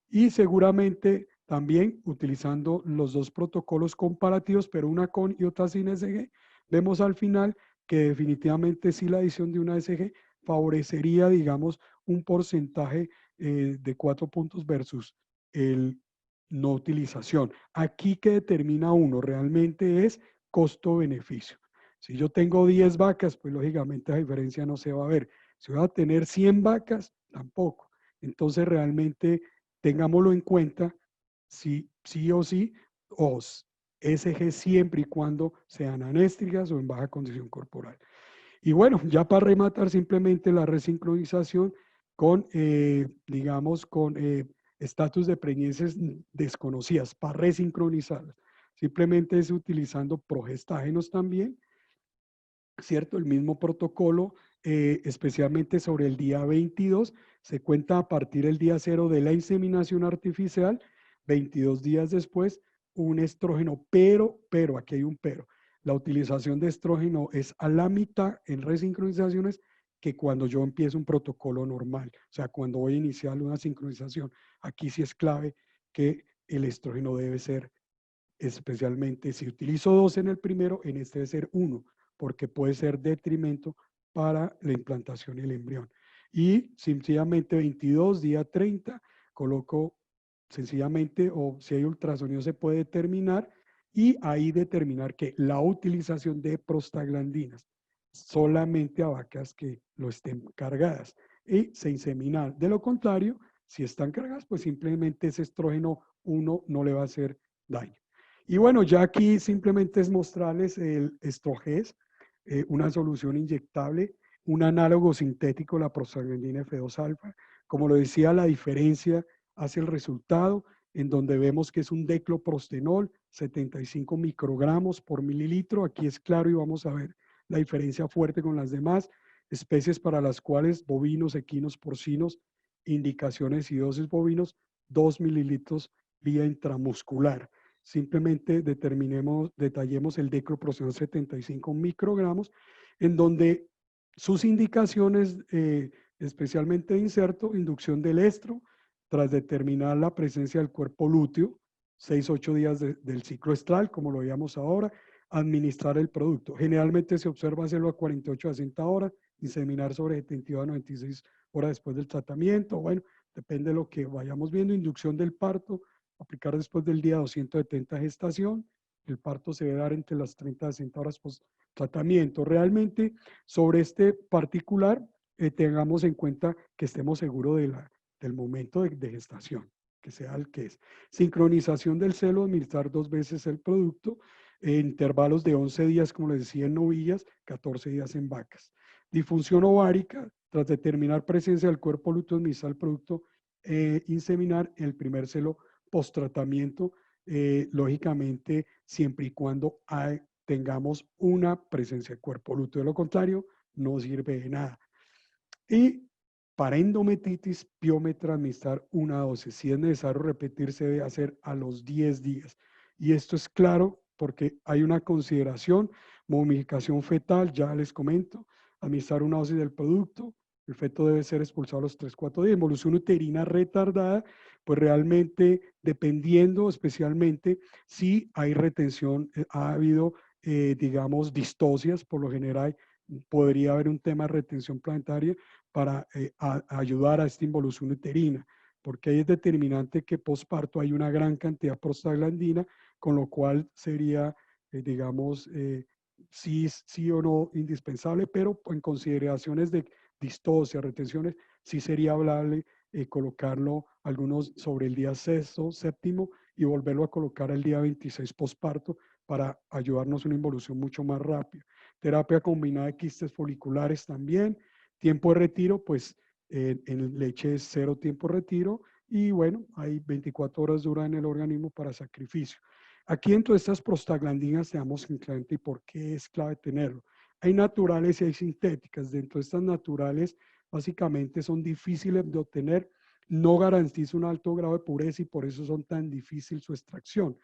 Speaker 1: Y seguramente también utilizando los dos protocolos comparativos, pero una con y otra sin SG, vemos al final que definitivamente sí la adición de una SG favorecería, digamos, un porcentaje de 4 puntos versus el no utilización. Aquí que determina uno realmente es costo-beneficio. Si yo tengo 10 vacas, pues lógicamente la diferencia no se va a ver. Si voy a tener 100 vacas, tampoco. Entonces realmente tengámoslo en cuenta, sí, sí o sí, os SG siempre y cuando sean anéstricas o en baja condición corporal. Y bueno, ya para rematar simplemente la resincronización con, digamos, con estatus de preñeces desconocidas, para resincronizarlas. Simplemente es utilizando progestágenos también, ¿cierto? El mismo protocolo, especialmente sobre el día 22, se cuenta a partir del día 0 de la inseminación artificial, 22 días después, un estrógeno, pero, aquí hay un pero. La utilización de estrógeno es a la mitad en resincronizaciones que cuando yo empiezo un protocolo normal, o sea, cuando voy a iniciar una sincronización. Aquí sí es clave que el estrógeno debe ser, especialmente si utilizo 2 en el primero, en este debe ser 1, porque puede ser detrimento para la implantación y el embrión. Y sencillamente 22, día 30, coloco sencillamente, o si hay ultrasonido se puede determinar, y ahí determinar que la utilización de prostaglandinas solamente a vacas que lo estén cargadas y se inseminar. De lo contrario, si están cargadas, pues simplemente ese estrógeno 1 no le va a hacer daño. Y bueno, ya aquí simplemente es mostrarles el Estrogés, una solución inyectable, un análogo sintético de la prostaglandina F2-alfa. Como lo decía, la diferencia hace el resultado, en donde vemos que es un decloprostenol, 75 microgramos por mililitro. Aquí es claro y vamos a ver la diferencia fuerte con las demás especies para las cuales bovinos, equinos, porcinos, indicaciones y dosis bovinos, 2 mililitros vía intramuscular. Simplemente detallemos el decloprostenol 75 microgramos, en donde sus indicaciones, especialmente de inserto, inducción del estro, tras determinar la presencia del cuerpo lúteo, 6-8 días del ciclo estral, como lo veíamos ahora, administrar el producto. Generalmente se observa hacerlo a 48 a 60 horas, inseminar sobre 72 a 96 horas después del tratamiento. Bueno, depende de lo que vayamos viendo. Inducción del parto, aplicar después del día 270 de gestación. El parto se debe dar entre las 30 a 60 horas post tratamiento. Realmente, sobre este particular, tengamos en cuenta que estemos seguros del momento de gestación, que sea el que es. Sincronización del celo, administrar 2 veces el producto, intervalos de 11 días, como les decía, en novillas, 14 días en vacas. Disfunción ovárica, tras determinar presencia del cuerpo lúteo, administrar el producto inseminar el primer celo post-tratamiento, lógicamente siempre y cuando tengamos una presencia de cuerpo lúteo. De lo contrario, no sirve de nada. Y para endometritis, piómetra administrar una dosis. Si es necesario repetir, se debe hacer a los 10 días. Y esto es claro porque hay una consideración, momificación fetal, ya les comento, administrar una dosis del producto, el feto debe ser expulsado a los 3-4 días. Evolución uterina retardada, pues realmente dependiendo especialmente si hay retención, ha habido, digamos, distocias, por lo general podría haber un tema de retención planetaria para ayudar a esta involución uterina, porque ahí es determinante que posparto hay una gran cantidad de prostaglandina, con lo cual sería, digamos, sí o no indispensable, pero en consideraciones de distosia, retenciones, sí sería hablable colocarlo algunos sobre el día sexto, séptimo y volverlo a colocar el día 26 posparto para ayudarnos a una involución mucho más rápida. Terapia combinada de quistes foliculares también. Tiempo de retiro, pues en leche es 0 tiempo de retiro y bueno, hay 24 horas dura en el organismo para sacrificio. Aquí dentro de estas prostaglandinas tenemos claramente por qué es clave tenerlo. Hay naturales y hay sintéticas. Dentro de estas naturales, básicamente son difíciles de obtener, no garantizan un alto grado de pureza y por eso son tan difíciles su extracción.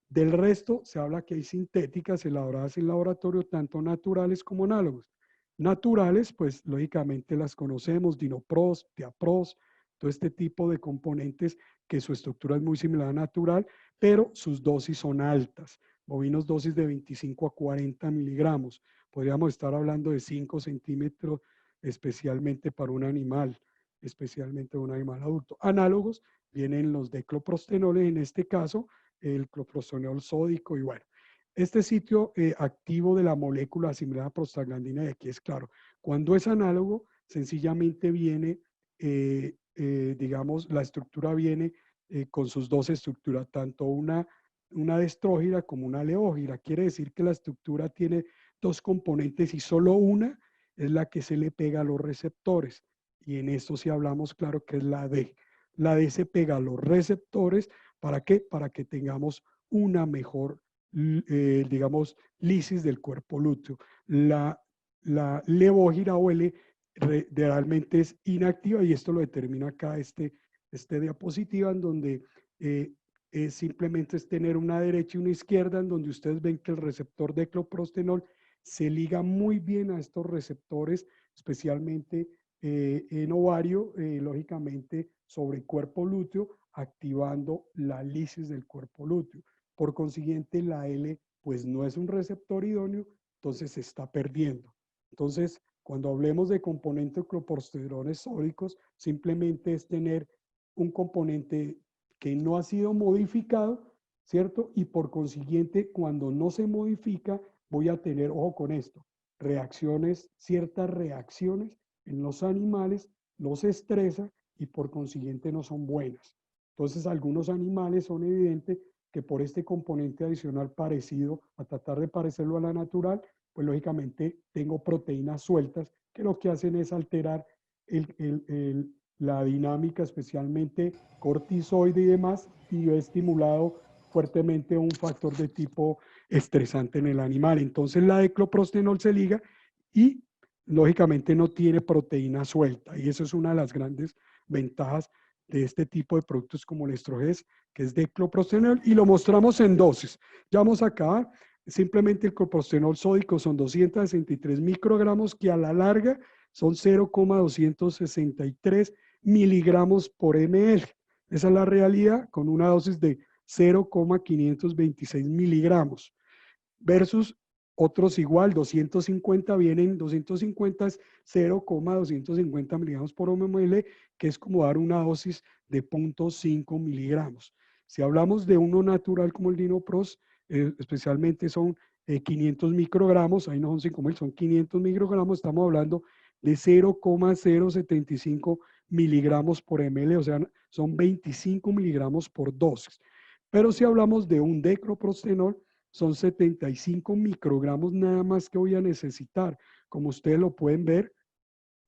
Speaker 1: Del resto, se habla que hay sintéticas elaboradas en laboratorio, tanto naturales como análogos. Naturales, pues lógicamente las conocemos, Dinopros, Tiapros, todo este tipo de componentes que su estructura es muy similar a natural, pero sus dosis son altas. Bovinos dosis de 25 a 40 miligramos. Podríamos estar hablando de 5 centímetros, especialmente para un animal, especialmente un animal adulto. Análogos vienen los decloprostenoles, en este caso, el cloprostenol sódico y bueno. Este sitio activo de la molécula similar a prostaglandina, y aquí es claro, cuando es análogo, sencillamente viene, digamos, la estructura viene con sus dos estructuras, tanto una destrógira como una leógira. Quiere decir que la estructura tiene dos componentes y solo una es la que se le pega a los receptores. Y en esto sí hablamos claro que es la D. La D se pega a los receptores. ¿Para qué? Para que tengamos una mejor, digamos, lisis del cuerpo lúteo. La levógira o L realmente es inactiva y esto lo determina acá este diapositiva en donde simplemente es tener una derecha y una izquierda en donde ustedes ven que el receptor de cloprostenol se liga muy bien a estos receptores, especialmente en ovario, lógicamente sobre el cuerpo lúteo, activando la lisis del cuerpo lúteo. Por consiguiente, la L pues no es un receptor idóneo, entonces se está perdiendo. Entonces, cuando hablemos de componentes cloprosterones sódicos, simplemente es tener un componente que no ha sido modificado, ¿cierto? Y por consiguiente, cuando no se modifica, voy a tener, ojo con esto, reacciones, ciertas reacciones en los animales, los estresa y por consiguiente no son buenas. Entonces, algunos animales son evidentes que por este componente adicional parecido, a tratar de parecerlo a la natural, pues lógicamente tengo proteínas sueltas que lo que hacen es alterar la dinámica, especialmente cortisoide y demás, y he estimulado fuertemente un factor de tipo estresante en el animal. Entonces la decloprostenol se liga y lógicamente no tiene proteína suelta y eso es una de las grandes ventajas de este tipo de productos como el Estrogés, que es decloprostenol, y lo mostramos en dosis. Ya vamos acá, simplemente el cloprostenol sódico son 263 microgramos, que a la larga son 0,263 miligramos por ml. Esa es la realidad, con una dosis de 0,526 miligramos versus otros igual, 250 vienen, 250 es 0,250 miligramos por ml, que es como dar una dosis de 0,5 miligramos. Si hablamos de uno natural como el Dinopros, especialmente son 500 microgramos, ahí no son 5.000, son 500 microgramos, estamos hablando de 0,075 miligramos por ml, o sea, son 25 miligramos por dosis. Pero si hablamos de un decloprostenol, son 75 microgramos nada más que voy a necesitar. Como ustedes lo pueden ver,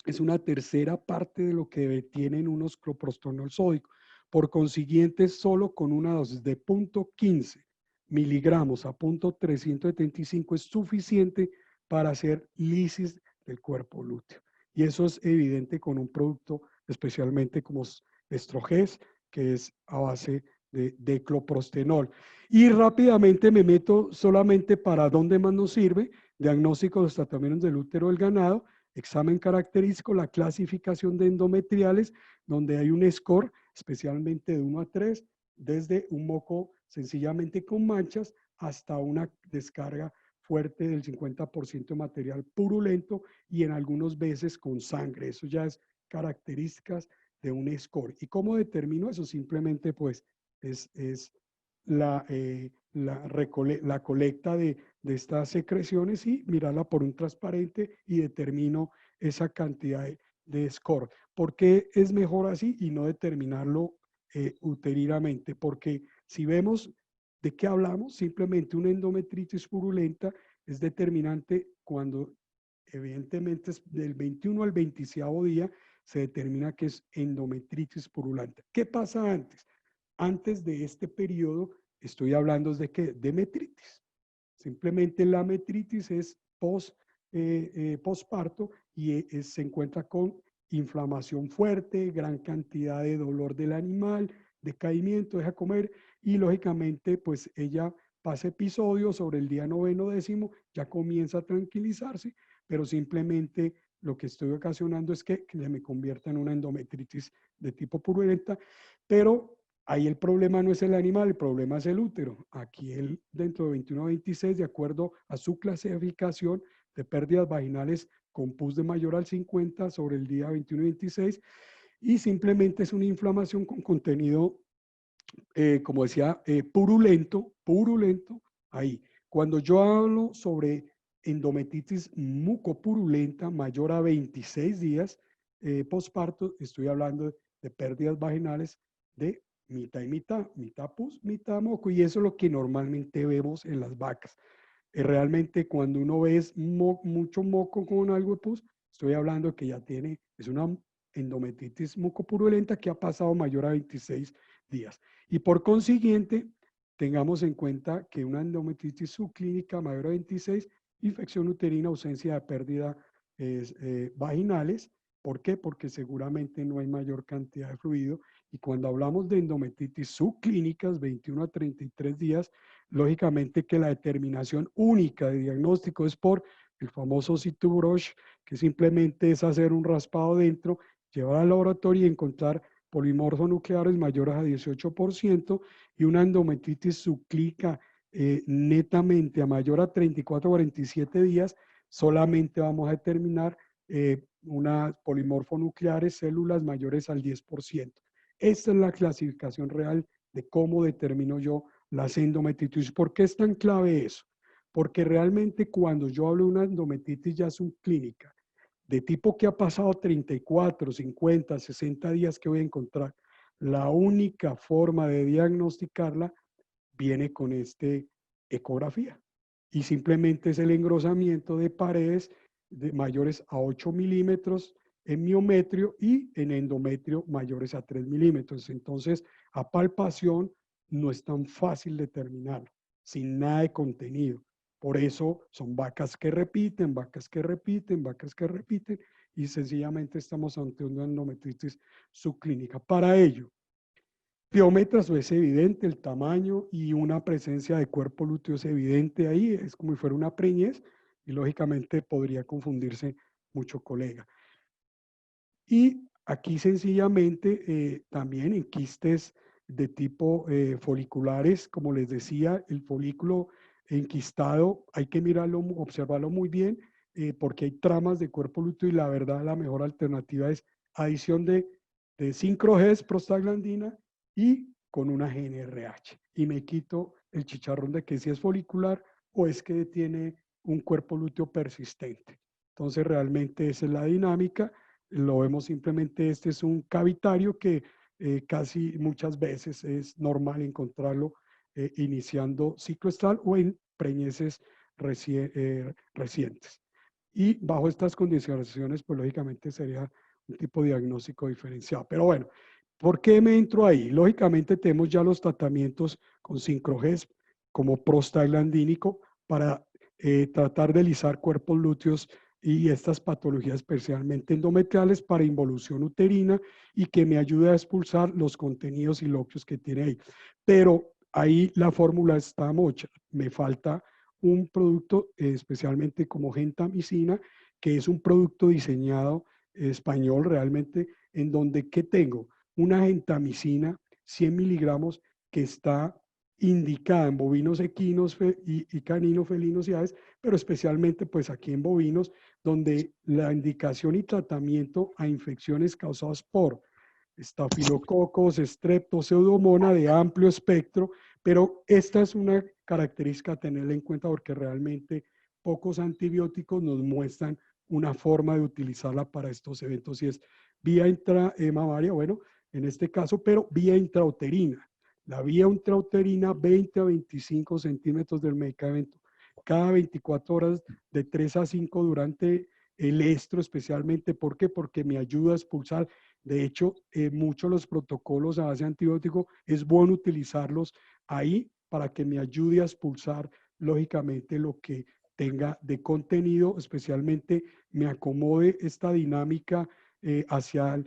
Speaker 1: es una tercera parte de lo que tienen unos cloprostenol sódico. Por consiguiente, solo con una dosis de 0.15 miligramos a 0.375 es suficiente para hacer lisis del cuerpo lúteo. Y eso es evidente con un producto especialmente como Estrogés, que es a base de cloprostenol. Y rápidamente me meto solamente para dónde más nos sirve: diagnóstico de los tratamientos del útero del ganado, examen característico, la clasificación de endometriales, donde hay un score especialmente de 1 a 3, desde un moco sencillamente con manchas hasta una descarga fuerte del 50% de material purulento y en algunos veces con sangre. Eso ya es características de un score. ¿Y cómo determino eso? Simplemente pues es la colecta de estas secreciones y mirarla por un transparente y determino esa cantidad de score. ¿Por qué es mejor así y no determinarlo uterinamente? Porque si vemos de qué hablamos, simplemente una endometritis purulenta es determinante cuando evidentemente es del 21 al 20º día se determina que es endometritis purulenta. ¿Qué pasa antes? Antes de este periodo estoy hablando de ¿qué? De metritis. Simplemente la metritis es postparto y se encuentra con inflamación fuerte, gran cantidad de dolor del animal, decaimiento, deja comer y lógicamente pues ella pasa episodios sobre el día 9º, 10º, ya comienza a tranquilizarse, pero simplemente lo que estoy ocasionando es que me convierta en una endometritis de tipo purulenta, pero ahí el problema no es el animal, el problema es el útero. Aquí dentro de 21 a 26, de acuerdo a su clasificación de pérdidas vaginales con pus de mayor al 50 sobre el día 21 y 26, y simplemente es una inflamación con contenido, como decía, purulento, ahí. Cuando yo hablo sobre endometritis mucopurulenta mayor a 26 días posparto, estoy hablando de pérdidas vaginales de mitad y mitad pus, mitad moco, y eso es lo que normalmente vemos en las vacas. Realmente cuando uno ve mucho moco con algo de pus, estoy hablando que ya es una endometritis mucopurulenta que ha pasado mayor a 26 días. Y por consiguiente, tengamos en cuenta que una endometritis subclínica mayor a 26, infección uterina, ausencia de pérdida vaginales. ¿Por qué? Porque seguramente no hay mayor cantidad de fluido. Y cuando hablamos de endometritis subclínicas, 21 a 33 días, lógicamente que la determinación única de diagnóstico es por el famoso CITU-BROSH, que simplemente es hacer un raspado dentro, llevar al laboratorio y encontrar polimorfonucleares mayores a 18% y una endometritis subclínica netamente a mayor a 34 o 47 días, solamente vamos a determinar unas polimorfonucleares, células mayores al 10%. Esta es la clasificación real de cómo determino yo las endometritis. ¿Por qué es tan clave eso? Porque realmente cuando yo hablo de una endometritis ya subclínica, de tipo que ha pasado 34, 50, 60 días que voy a encontrar, la única forma de diagnosticarla viene con ecografía. Y simplemente es el engrosamiento de paredes mayores a 8 milímetros en miometrio y en endometrio mayores a 3 milímetros. Entonces, a palpación no es tan fácil determinarlo, sin nada de contenido. Por eso son vacas que repiten, vacas que repiten, vacas que repiten, y sencillamente estamos ante una endometritis subclínica. Para ello, piómetras es evidente, el tamaño y una presencia de cuerpo lúteo es evidente ahí, es como si fuera una preñez y lógicamente podría confundirse mucho, colega. Y aquí sencillamente también en quistes de tipo foliculares, como les decía, el folículo enquistado hay que mirarlo, observarlo muy bien, porque hay tramas de cuerpo lúteo y la verdad la mejor alternativa es adición de 5-GES prostaglandina y con una GNRH. Y me quito el chicharrón de que si es folicular o es que tiene un cuerpo lúteo persistente. Entonces realmente esa es la dinámica. Lo vemos simplemente, este es un cavitario que casi muchas veces es normal encontrarlo iniciando ciclo estral o en preñeces recientes. y bajo estas condiciones, pues lógicamente sería un tipo de diagnóstico diferenciado. Pero bueno, ¿por qué me entro ahí? Lógicamente tenemos ya los tratamientos con sincrogesp como prostaglandínico para tratar de lisar cuerpos lúteos y estas patologías especialmente endometriales para involución uterina y que me ayude a expulsar los contenidos ilóqueos que tiene ahí. Pero ahí la fórmula está mocha. Me falta un producto especialmente como gentamicina, que es un producto diseñado español realmente, en donde ¿qué tengo? Una gentamicina 100 miligramos que está indicada en bovinos equinos y caninos, felinos y aves, pero especialmente pues aquí en bovinos, donde la indicación y tratamiento a infecciones causadas por estafilococos, strepto, pseudomonas de amplio espectro, pero esta es una característica a tenerla en cuenta porque realmente pocos antibióticos nos muestran una forma de utilizarla para estos eventos y es vía intramamaria, bueno, en este caso, pero vía intrauterina. La vía intrauterina, 20 a 25 centímetros del medicamento, cada 24 horas de 3 a 5 durante el estro, especialmente. ¿Por qué? Porque me ayuda a expulsar. De hecho, muchos de los protocolos a base de antibiótico es bueno utilizarlos ahí para que me ayude a expulsar, lógicamente, lo que tenga de contenido, especialmente me acomode esta dinámica hacia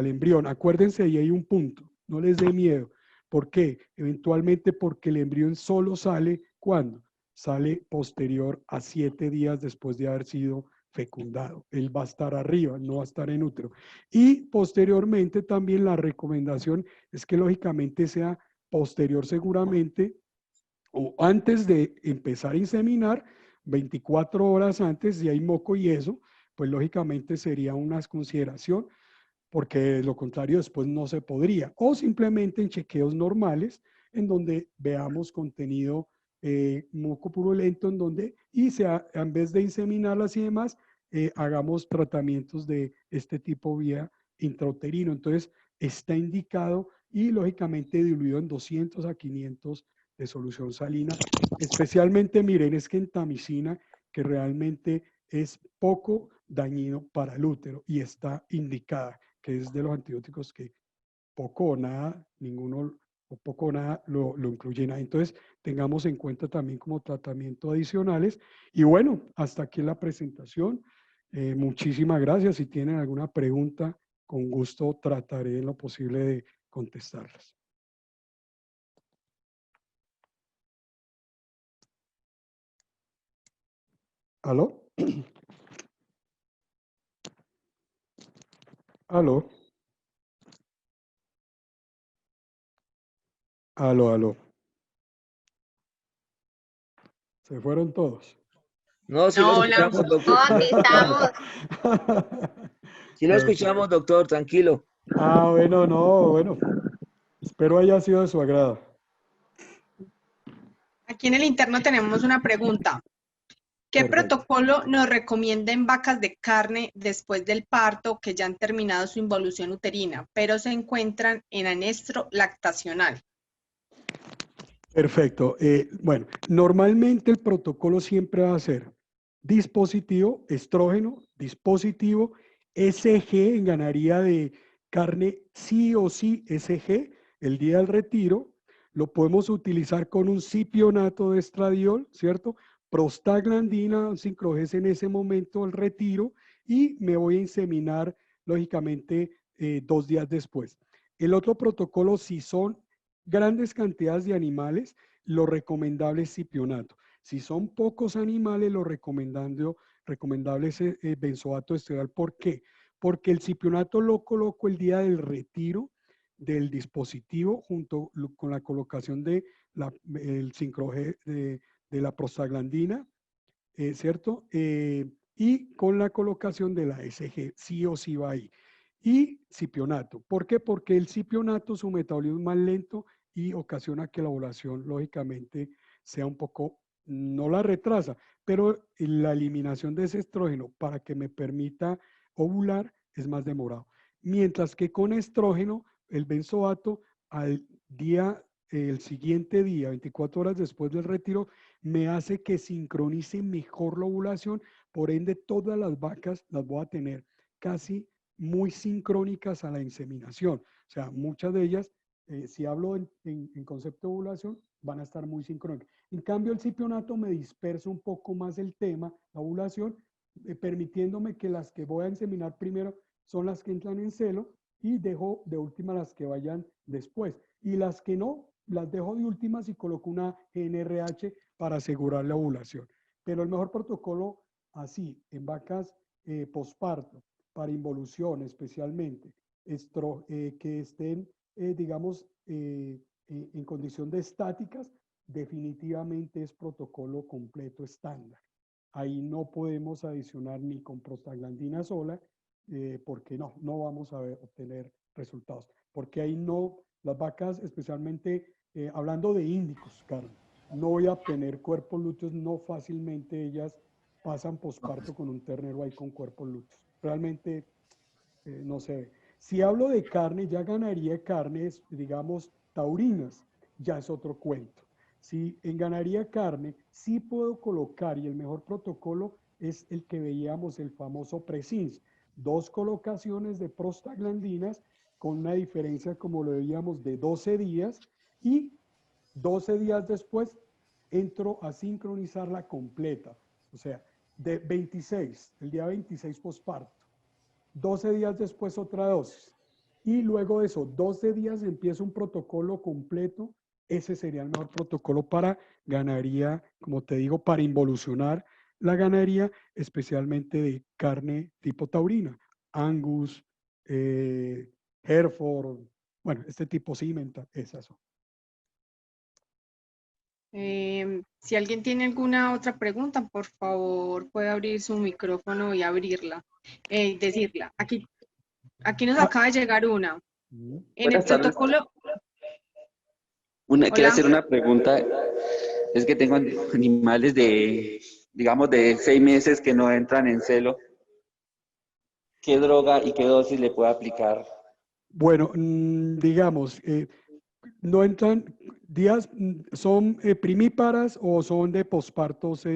Speaker 1: el embrión. Acuérdense, ahí hay un punto, no les dé miedo. ¿Por qué? Eventualmente porque el embrión solo sale, ¿cuándo? Sale posterior a 7 días después de haber sido fecundado. Él va a estar arriba, no va a estar en útero. Y posteriormente también la recomendación es que lógicamente sea posterior seguramente o antes de empezar a inseminar, 24 horas antes, si hay moco y eso, pues lógicamente sería una consideración, porque de lo contrario después no se podría. O simplemente en chequeos normales, en donde veamos contenido moco purulento, en donde, y sea, en vez de inseminarlas y demás, hagamos tratamientos de este tipo vía intrauterino. Entonces, está indicado y lógicamente diluido en 200 a 500 de solución salina. Especialmente, miren, es gentamicina, que realmente es poco dañino para el útero y está indicada, que es de los antibióticos que poco o nada, ninguno o poco o nada lo incluyen ahí. Entonces, tengamos en cuenta también como tratamiento adicionales. Y bueno, hasta aquí la presentación. Muchísimas gracias. Si tienen alguna pregunta, con gusto trataré en lo posible de contestarlas. ¿Aló? ¿Aló? ¿Aló, aló? ¿Se fueron todos?
Speaker 2: No, sí lo
Speaker 3: No, hola.
Speaker 2: escuchamos,
Speaker 3: No,
Speaker 2: doctor.
Speaker 3: aquí estamos.
Speaker 2: Sí lo escuchamos, doctor, tranquilo.
Speaker 1: Ah, bueno, no, bueno. Espero haya sido de su agrado.
Speaker 3: Aquí en el interno tenemos una pregunta. ¿Qué
Speaker 1: Perfecto.
Speaker 3: protocolo nos recomienda en vacas de carne después del parto que ya han terminado su involución uterina, pero se encuentran en anestro lactacional?
Speaker 1: Perfecto. Bueno, normalmente el protocolo siempre va a ser dispositivo, estrógeno, dispositivo, SG en ganadería de carne, sí o sí SG, el día del retiro. Lo podemos utilizar con un cipionato de estradiol, ¿cierto? Prostaglandina, sincroges en ese momento el retiro y me voy a inseminar, lógicamente, 2 días después. El otro protocolo, si son grandes cantidades de animales, lo recomendable es cipionato. Si son pocos animales, lo recomendable es benzoato esteroidal. ¿Por qué? Porque el cipionato lo coloco el día del retiro del dispositivo junto con la colocación de el sincroge de la prostaglandina, ¿cierto? Y con la colocación de la SG, sí o sí va ahí. Y cipionato. ¿Por qué? Porque el cipionato, su metabolismo es más lento y ocasiona que la ovulación, lógicamente, sea un poco, no la retrasa, pero la eliminación de ese estrógeno para que me permita ovular es más demorado. Mientras que con estrógeno, el benzoato, al día, el siguiente día, 24 horas después del retiro, me hace que sincronice mejor la ovulación, por ende todas las vacas las voy a tener casi muy sincrónicas a la inseminación. O sea, muchas de ellas, si hablo en concepto de ovulación, van a estar muy sincrónicas. En cambio, el cipionato me dispersa un poco más el tema, la ovulación, permitiéndome que las que voy a inseminar primero son las que entran en celo y dejo de última las que vayan después. Y las que no, las dejo de últimas y coloco una GnRH para asegurar la ovulación. Pero el mejor protocolo así, en vacas posparto, para involución especialmente, que estén, digamos, en condición de estáticas, definitivamente es protocolo completo estándar. Ahí no podemos adicionar ni con prostaglandina sola, porque no vamos a obtener resultados. Porque ahí no, las vacas, especialmente hablando de índicos, Carmen, no voy a obtener cuerpos lúteos, no fácilmente ellas pasan posparto con un ternero ahí con cuerpos lúteos. Realmente no se ve. Si hablo de carne, ya ganaría carnes, digamos, taurinas, ya es otro cuento. Si en ganaría carne, sí puedo colocar, y el mejor protocolo es el que veíamos, el famoso Presins, 2 colocaciones de prostaglandinas con una diferencia, como lo veíamos, de 12 días, y 12 días después entro a sincronizarla completa, o sea, de 26, el día 26 posparto. 12 días después otra dosis. Y luego de eso, 12 días empieza un protocolo completo. Ese sería el mejor protocolo para ganadería, como te digo, para involucionar la ganadería, especialmente de carne tipo taurina, Angus, Hereford, bueno, este tipo Cimental, esas son.
Speaker 3: Si alguien tiene alguna otra pregunta, por favor, puede abrir su micrófono y abrirla, decirla. Aquí nos acaba de llegar una. En el
Speaker 4: Buenas tardes.
Speaker 3: protocolo.
Speaker 4: Quiero
Speaker 3: Hola.
Speaker 4: hacer una pregunta. Es que tengo animales de, digamos, de 6 meses que no entran en celo. ¿Qué droga y qué dosis le puedo aplicar?
Speaker 1: Bueno, digamos, no entran días, ¿son primíparas o son de pospartos?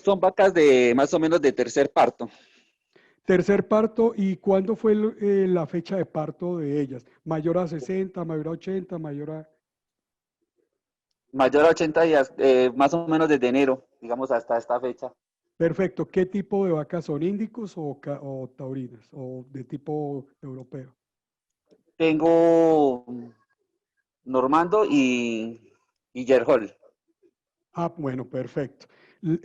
Speaker 4: Son vacas de más o menos de tercer parto.
Speaker 1: Tercer parto, ¿y cuándo fue la fecha de parto de ellas? ¿Mayor a 60, mayor a 80, mayor a...?
Speaker 4: Mayor a 80 días, más o menos desde enero, digamos, hasta esta fecha.
Speaker 1: Perfecto. ¿Qué tipo de vacas son? ¿Índicos o taurinas? ¿O de tipo europeo?
Speaker 4: Tengo Normando y Yerhol.
Speaker 1: Ah, bueno, perfecto.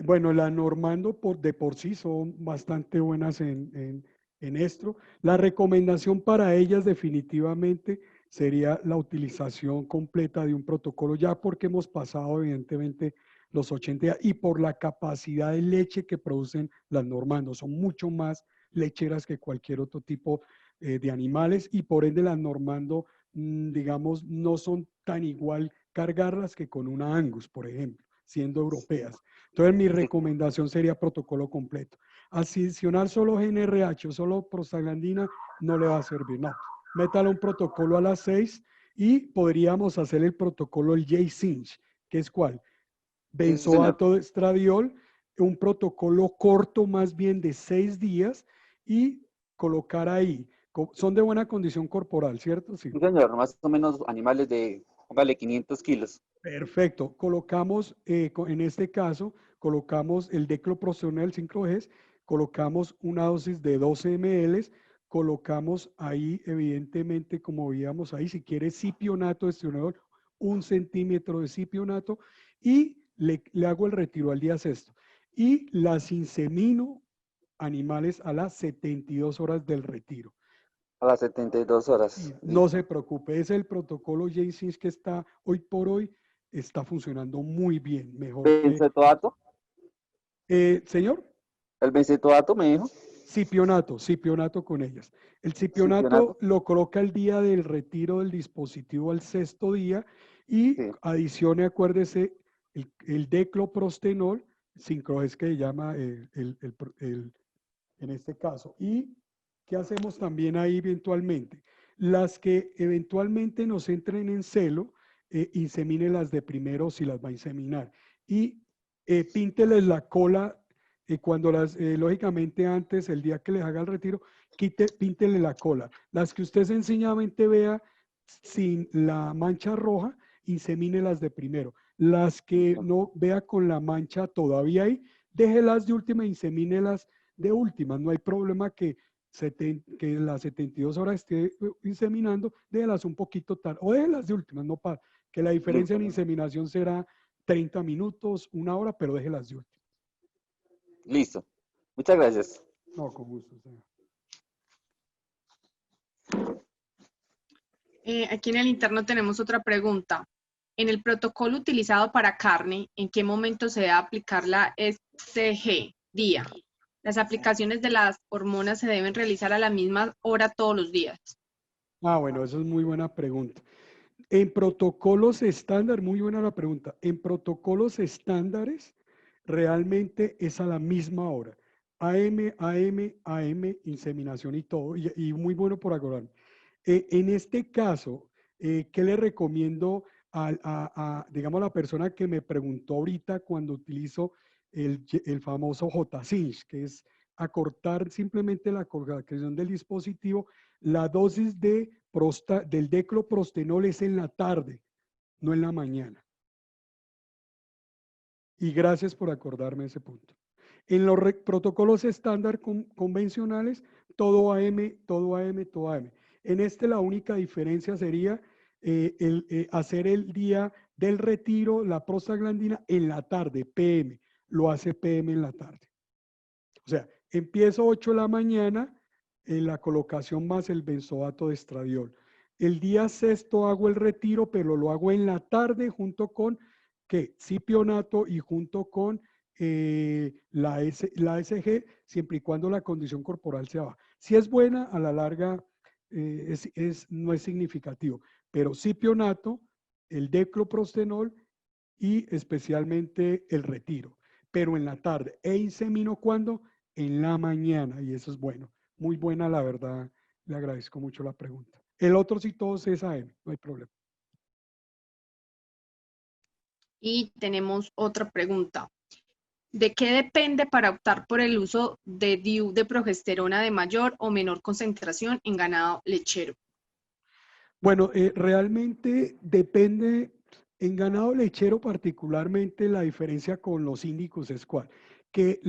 Speaker 1: Bueno, la Normando de por sí son bastante buenas en estro. La recomendación para ellas definitivamente sería la utilización completa de un protocolo, ya porque hemos pasado evidentemente los 80 días y por la capacidad de leche que producen las Normando. Son mucho más lecheras que cualquier otro tipo de animales y por ende las Normando, digamos, no son tan igual cargarlas que con una Angus, por ejemplo, siendo europeas. Entonces, mi recomendación sería protocolo completo. Adicionar solo GnRH o solo prostaglandina no le va a servir, no. Métale un protocolo a las 6 y podríamos hacer el protocolo, el J-Cinch, que es ¿cuál? Benzoato de estradiol, un protocolo corto más bien de 6 días y colocar ahí. Son de buena condición corporal, ¿cierto? Sí.
Speaker 4: Sí, señor, más o menos animales de, póngale 500 kilos.
Speaker 1: Perfecto. Colocamos, en este caso, colocamos el decloprostenol 5G, colocamos una dosis de 12 ml, colocamos ahí, evidentemente, como veíamos ahí, si quieres cipionato de estradiol, 1 centímetro de cipionato y le hago el retiro al día sexto. Y las insemino animales a las 72 horas del retiro.
Speaker 4: A las 72 horas.
Speaker 1: No se preocupe, es el protocolo J-Cinch que está hoy por hoy, está funcionando muy bien, mejor que...
Speaker 4: ¿Benzoato?
Speaker 1: Señor,
Speaker 4: ¿El benzoato me dijo?
Speaker 1: cipionato con ellas. El cipionato lo coloca el día del retiro del dispositivo al sexto día y
Speaker 4: Sí.
Speaker 1: adicione, acuérdese, el decloprostenol, 5G que llama en este caso. ¿Y qué hacemos también ahí eventualmente? Las que eventualmente nos entren en celo, insemine las de primero si las va a inseminar. y pínteles la cola cuando lógicamente antes, el día que les haga el retiro, píntele la cola. Las que usted sencillamente vea sin la mancha roja, insemínelas de primero. Las que no vea con la mancha todavía ahí, déjelas de última, insemínelas de última. No hay problema que las 72 horas esté inseminando, déjelas un poquito tarde, o déjelas de última, no para, que la diferencia en inseminación será 30 minutos, 1 hora, pero déjelas de última.
Speaker 4: Listo. Muchas gracias.
Speaker 1: No, con gusto, señor.
Speaker 3: Aquí en el interno tenemos otra pregunta. En el protocolo utilizado para carne, ¿en qué momento se debe aplicar la SG día? ¿Las aplicaciones de las hormonas se deben realizar a la misma hora todos los días?
Speaker 1: Bueno, eso es muy buena pregunta. En protocolos estándar, muy buena la pregunta. En protocolos estándares, realmente es a la misma hora. AM, inseminación y todo, y muy bueno por acordarme. En este caso, ¿qué le recomiendo digamos, a la persona que me preguntó ahorita cuando utilizo el famoso J-Cinch, que es acortar simplemente la colocación del dispositivo? La dosis del decloprostenol es en la tarde, no en la mañana. Y gracias por acordarme ese punto. En los protocolos estándar convencionales, todo AM, todo AM, todo AM. En este la única diferencia sería hacer el día del retiro, la prostaglandina, en la tarde, PM. Lo hace PM en la tarde. O sea, empiezo 8 de la mañana en la colocación más el benzoato de estradiol. El día sexto hago el retiro, pero lo hago en la tarde junto con cipionato y junto con la SG, siempre y cuando la condición corporal sea baja. Si es buena, a la larga no es significativo, pero cipionato, el decloprostenol y especialmente el retiro, pero en la tarde. E insemino cuando en la mañana, y eso es bueno. Muy buena, la verdad. Le agradezco mucho la pregunta. El otro sí todos es AM, no hay problema.
Speaker 3: Y tenemos otra pregunta. ¿De qué depende para optar por el uso de DIU de progesterona de mayor o menor concentración en ganado lechero?
Speaker 1: Bueno, realmente depende, en ganado lechero particularmente la diferencia con los índicos es cuál, que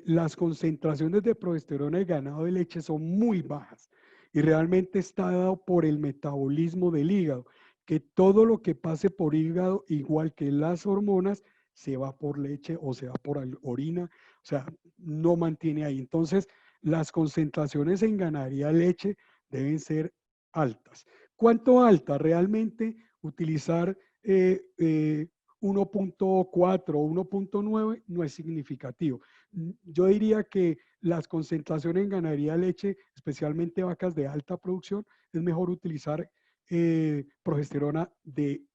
Speaker 1: las concentraciones de progesterona en ganado de leche son muy bajas y realmente está dado por el metabolismo del hígado, que todo lo que pase por hígado, igual que las hormonas, se va por leche o se va por orina, o sea, no mantiene ahí. Entonces, las concentraciones en ganadería leche deben ser altas. ¿Cuánto alta? Realmente utilizar 1.4 o 1.9 no es significativo. Yo diría que las concentraciones en ganadería de leche, especialmente vacas de alta producción, es mejor utilizar progesterona de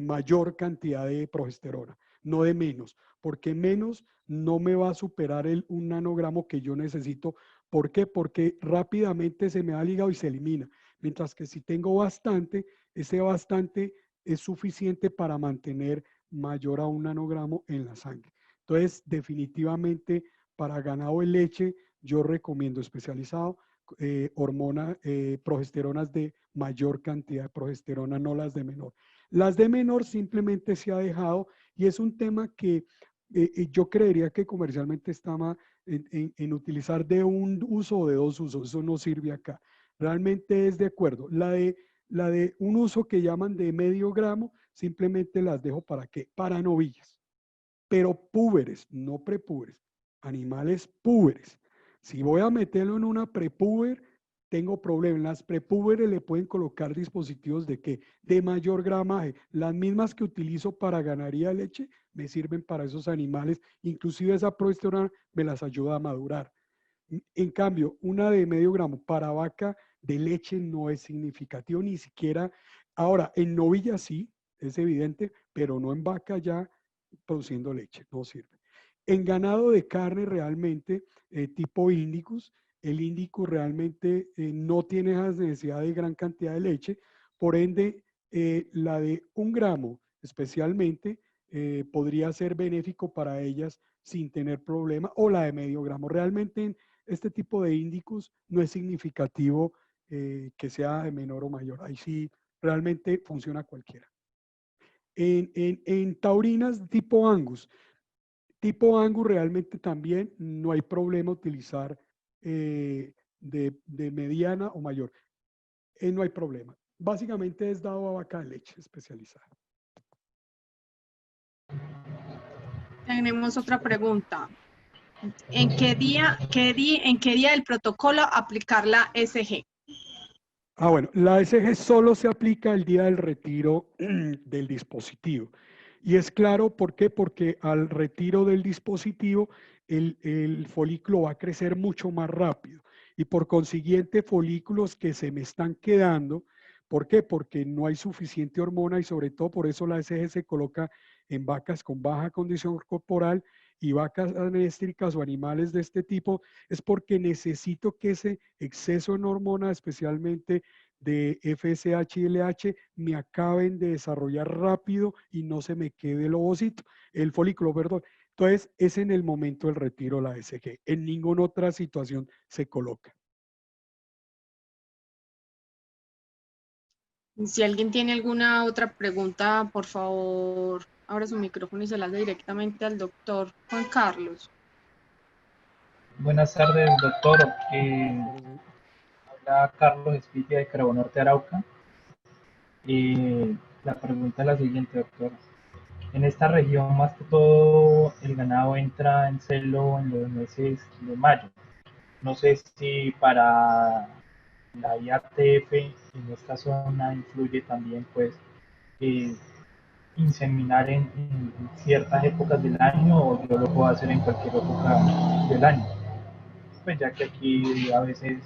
Speaker 1: mayor cantidad de progesterona, no de menos, porque menos no me va a superar un nanogramo que yo necesito. ¿Por qué? Porque rápidamente se me ha ligado y se elimina. Mientras que si tengo bastante, ese bastante es suficiente para mantener mayor a 1 nanogramo en la sangre. Entonces, definitivamente para ganado de leche, yo recomiendo especializado progesteronas de mayor cantidad de progesterona, no las de menor. Las de menor simplemente se ha dejado y es un tema que yo creería que comercialmente está más en utilizar de un uso o de dos usos. Eso no sirve acá. Realmente es de acuerdo. La de un uso que llaman de medio gramo, simplemente las dejo para qué? Para novillas. Pero púberes, no prepúberes. Animales púberes. Si voy a meterlo en una prepúber, tengo problemas. Las prepúberes le pueden colocar dispositivos de qué? De mayor gramaje. Las mismas que utilizo para ganadería de leche me sirven para esos animales. Inclusive esa progesterona me las ayuda a madurar. En cambio, una de medio gramo para vaca de leche no es significativo ni siquiera. Ahora, en novilla sí, es evidente, pero no en vaca ya produciendo leche, no sirve. En ganado de carne realmente, tipo Indicus, el Indicus realmente no tiene esa necesidad de gran cantidad de leche, por ende, la de 1 gramo especialmente, podría ser benéfico para ellas sin tener problema, o la de medio gramo. Realmente en este tipo de índicos no es significativo que sea de menor o mayor. Ahí sí realmente funciona cualquiera. En taurinas tipo Angus realmente también no hay problema utilizar de mediana o mayor. No hay problema. Básicamente es dado a vaca de leche especializada.
Speaker 3: Tenemos otra pregunta. ¿En qué día del protocolo aplicar la SG?
Speaker 1: Bueno, la SG solo se aplica el día del retiro del dispositivo. Y es claro, ¿por qué? Porque al retiro del dispositivo, el folículo va a crecer mucho más rápido. Y por consiguiente, folículos que se me están quedando, ¿por qué? Porque no hay suficiente hormona y sobre todo por eso la SG se coloca en vacas con baja condición corporal y vacas anéstricas o animales de este tipo, es porque necesito que ese exceso en hormona, especialmente de FSH y LH, me acaben de desarrollar rápido y no se me quede el ovocito, el folículo, perdón. Entonces, es en el momento del retiro de la SG. En ninguna otra situación se coloca.
Speaker 3: Si alguien tiene alguna otra pregunta, por favor, abra su micrófono y se la hace directamente al doctor Juan Carlos.
Speaker 5: Buenas tardes, doctor. Habla Carlos Espitia de Carabobo Norte, Arauca. La pregunta es la siguiente, doctor. En esta región, más que todo, el ganado entra en celo en los meses de mayo. No sé si para la IATF en esta zona influye también, pues, inseminar en ciertas épocas del año o yo lo puedo hacer en cualquier época del año. Pues ya que aquí a veces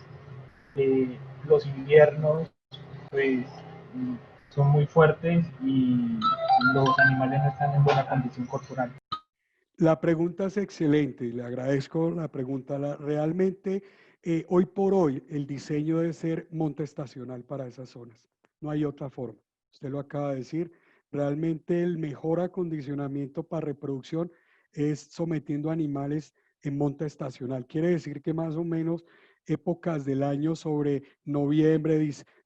Speaker 5: los inviernos pues son muy fuertes y los animales no están en buena condición corporal.
Speaker 1: La pregunta es excelente, le agradezco la pregunta. Realmente, hoy por hoy, el diseño debe ser monta estacional para esas zonas. No hay otra forma. Usted lo acaba de decir. Realmente el mejor acondicionamiento para reproducción es sometiendo animales en monta estacional. Quiere decir que más o menos épocas del año sobre noviembre,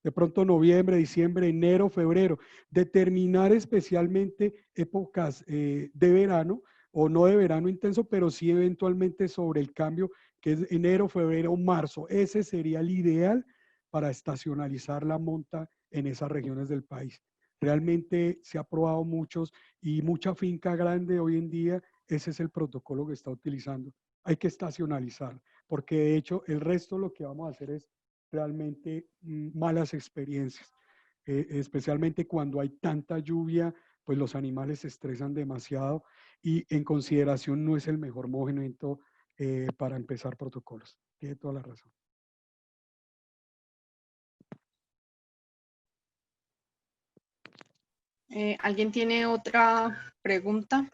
Speaker 1: de pronto noviembre, diciembre, enero, febrero, determinar especialmente épocas de verano, o no de verano intenso, pero sí eventualmente sobre el cambio, que es enero, febrero, marzo. Ese sería el ideal para estacionalizar la monta en esas regiones del país. Realmente se ha probado muchos y mucha finca grande hoy en día, ese es el protocolo que está utilizando. Hay que estacionalizar, porque de hecho el resto lo que vamos a hacer es realmente malas experiencias, especialmente cuando hay tanta lluvia, pues los animales se estresan demasiado y en consideración no es el mejor momento para empezar protocolos. Tiene toda la razón.
Speaker 3: ¿Alguien tiene otra pregunta?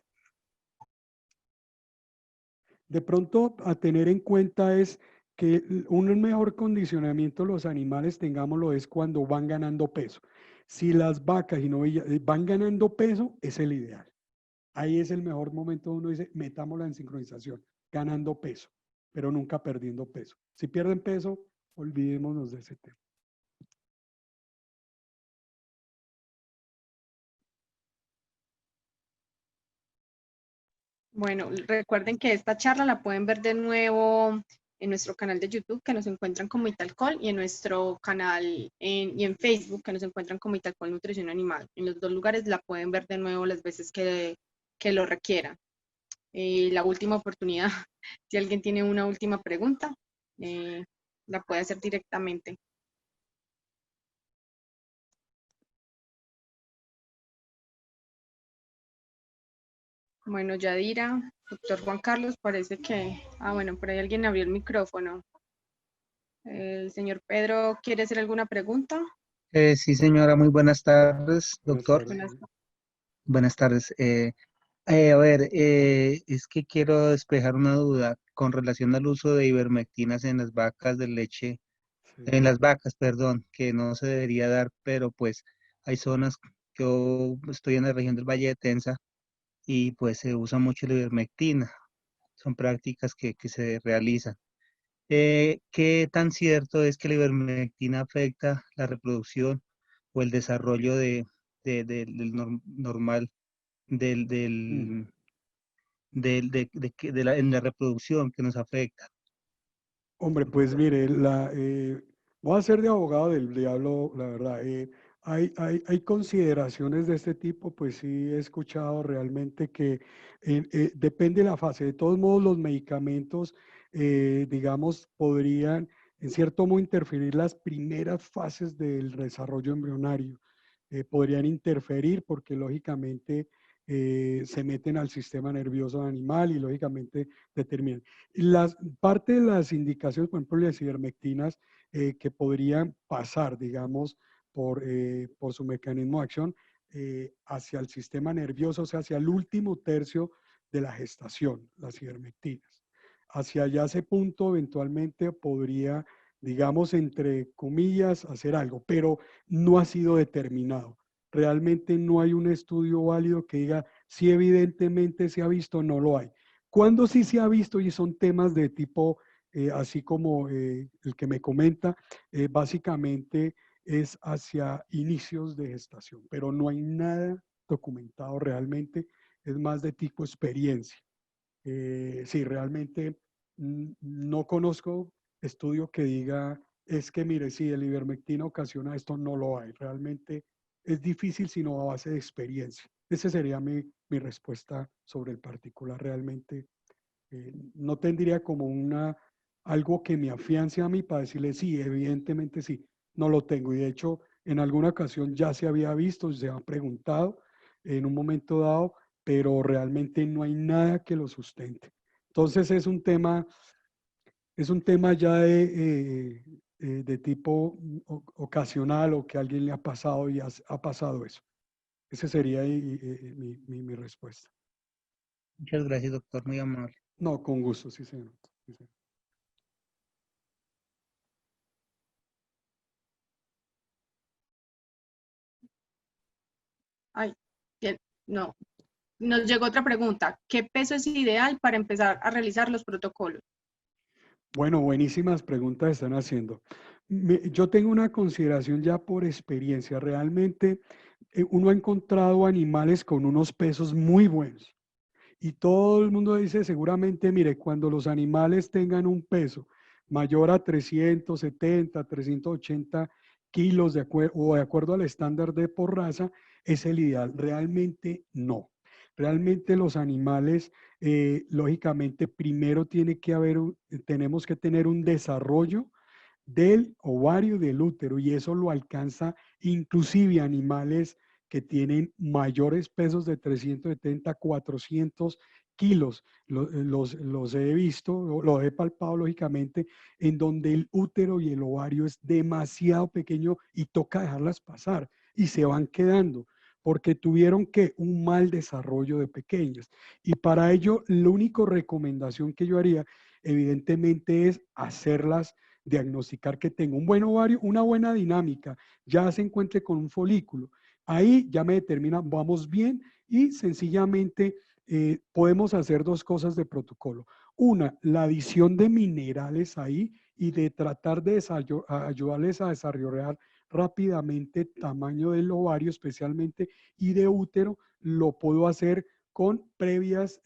Speaker 1: De pronto, a tener en cuenta es que un mejor condicionamiento de los animales, tengámoslo, es cuando van ganando peso. Si las vacas y novillas van ganando peso, es el ideal. Ahí es el mejor momento donde uno dice, metámosla en sincronización, ganando peso, pero nunca perdiendo peso. Si pierden peso, olvidémonos de ese tema.
Speaker 3: Bueno, recuerden que esta charla la pueden ver de nuevo en nuestro canal de YouTube, que nos encuentran como Italcol, y en nuestro canal y en Facebook, que nos encuentran como Italcol Nutrición Animal. En los dos lugares la pueden ver de nuevo las veces que lo requieran. La última oportunidad, si alguien tiene una última pregunta, la puede hacer directamente. Bueno, Yadira, doctor Juan Carlos, parece que... bueno, por ahí alguien abrió el micrófono. El señor Pedro, ¿quiere hacer alguna pregunta?
Speaker 6: Sí, señora, muy buenas tardes, doctor.
Speaker 3: Buenas tardes.
Speaker 6: Buenas tardes. Es que quiero despejar una duda con relación al uso de ivermectinas en las vacas de leche,
Speaker 1: Sí.
Speaker 6: en las vacas, perdón, que no se debería dar, pero pues hay zonas Yo estoy en la región del Valle de Tensa y pues se usa mucho la ivermectina. Son prácticas que se realizan. ¿Qué tan cierto es que la ivermectina afecta la reproducción o el desarrollo normal del,
Speaker 1: Mm.
Speaker 6: del, en la reproducción que nos afecta?
Speaker 1: Hombre, pues mire, voy a ser de abogado del diablo, la verdad. Hay consideraciones de este tipo, pues sí he escuchado realmente que depende de la fase. De todos modos, los medicamentos, digamos, podrían en cierto modo interferir las primeras fases del desarrollo embrionario. Podrían interferir porque lógicamente se meten al sistema nervioso animal y lógicamente determinan. Parte de las indicaciones, por ejemplo, las ivermectinas, que podrían pasar, digamos, por su mecanismo de acción hacia el sistema nervioso, o sea, hacia el último tercio de la gestación, las ivermectinas. Hacia allá ese punto eventualmente podría, digamos, entre comillas, hacer algo, pero no ha sido determinado. Realmente no hay un estudio válido que diga si evidentemente se ha visto, no lo hay. Cuando sí se ha visto y son temas de tipo, así como el que me comenta, básicamente es hacia inicios de gestación, pero no hay nada documentado realmente, es más de tipo experiencia. Sí, realmente no conozco estudio que diga, es que mire, si el ivermectina ocasiona esto, no lo hay. Realmente es difícil, sino a base de experiencia. Esa sería mi respuesta sobre el particular. Realmente no tendría como algo que me afiance a mí para decirle, sí, evidentemente sí, no lo tengo. Y de hecho, en alguna ocasión ya se había visto, se ha preguntado en un momento dado, pero realmente no hay nada que lo sustente. Entonces es un tema ya de tipo ocasional o que a alguien le ha pasado y ha pasado eso. Esa sería mi respuesta.
Speaker 6: Muchas gracias, doctor, muy amable.
Speaker 1: No, con gusto, sí, señor. Sí, señor.
Speaker 3: Ay, bien, no. Nos llegó otra pregunta. ¿Qué peso es ideal para empezar a realizar los protocolos?
Speaker 1: Bueno, buenísimas preguntas están haciendo. Yo tengo una consideración ya por experiencia. Realmente uno ha encontrado animales con unos pesos muy buenos. Y todo el mundo dice seguramente, mire, cuando los animales tengan un peso mayor a 370, 380 kilos o de acuerdo al estándar de por raza, es el ideal. Realmente no. Realmente los animales, lógicamente, primero tenemos que tener un desarrollo del ovario del útero y eso lo alcanza inclusive animales que tienen mayores pesos de 370, 400 kilos. Los he visto, los he palpado lógicamente, en donde el útero y el ovario es demasiado pequeño y toca dejarlas pasar y se van quedando porque tuvieron que un mal desarrollo de pequeñas. Y para ello, la única recomendación que yo haría, evidentemente, es hacerlas diagnosticar que tengo un buen ovario, una buena dinámica, ya se encuentre con un folículo. Ahí ya me determina, vamos bien y sencillamente podemos hacer dos cosas de protocolo. Una, la adición de minerales ahí y de tratar de ayudarles a desarrollar rápidamente tamaño del ovario especialmente y de útero, lo puedo hacer con previas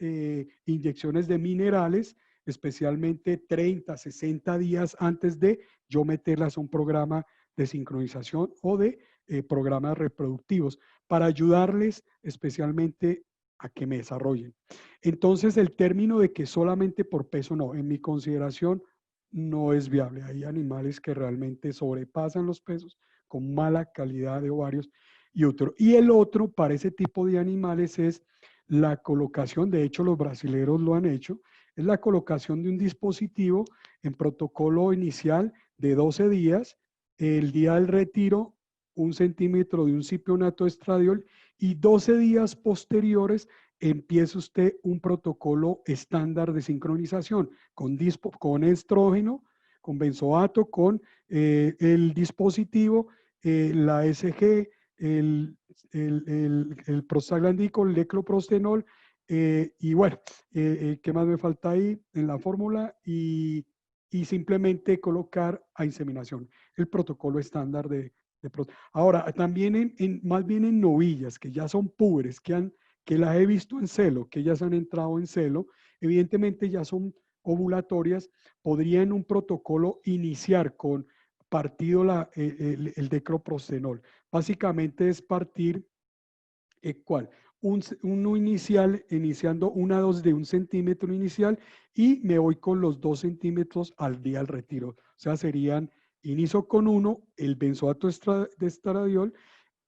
Speaker 1: inyecciones de minerales, especialmente 30, 60 días antes de yo meterlas a un programa de sincronización o de programas reproductivos para ayudarles especialmente a que me desarrollen. Entonces, el término de que solamente por peso, no, en mi consideración no es viable. Hay animales que realmente sobrepasan los pesos con mala calidad de ovarios y útero. Y el otro para ese tipo de animales es la colocación, de hecho los brasileños lo han hecho, es la colocación de un dispositivo en protocolo inicial de 12 días, el día del retiro, 1 centímetro de un cipionato estradiol y 12 días posteriores empieza usted un protocolo estándar de sincronización con estrógeno, con benzoato, con el dispositivo, la SG, el prostaglandínico, el lecloprostenol, y bueno, ¿qué más me falta ahí en la fórmula? Y simplemente colocar a inseminación, el protocolo estándar de Ahora, también más bien en novillas, que ya son púberes, que las he visto en celo, que ellas han entrado en celo, evidentemente ya son ovulatorias, podría en un protocolo iniciar con partido el decroprostenol. Básicamente es partir, ¿cuál? Uno inicial, iniciando una dosis de 1 centímetro inicial y me voy con los 2 centímetros al día al retiro. O sea, serían, inicio con uno, el benzoato de estradiol,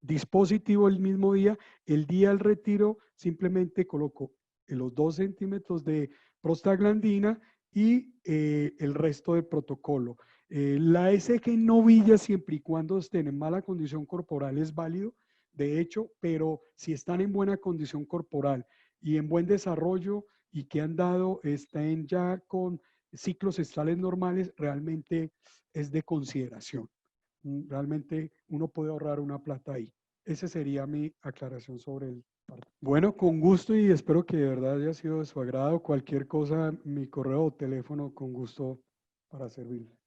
Speaker 1: dispositivo el mismo día, el día al retiro simplemente coloco los 2 centímetros de prostaglandina y el resto del protocolo. La SG en novillas, siempre y cuando estén en mala condición corporal, es válido, de hecho, pero si están en buena condición corporal y en buen desarrollo y que han dado, estén ya con ciclos estrales normales, realmente es de consideración. Realmente uno puede ahorrar una plata ahí. Esa sería mi aclaración sobre el parto. Bueno, con gusto y espero que de verdad haya sido de su agrado. Cualquier cosa, mi correo o teléfono, con gusto para servirle.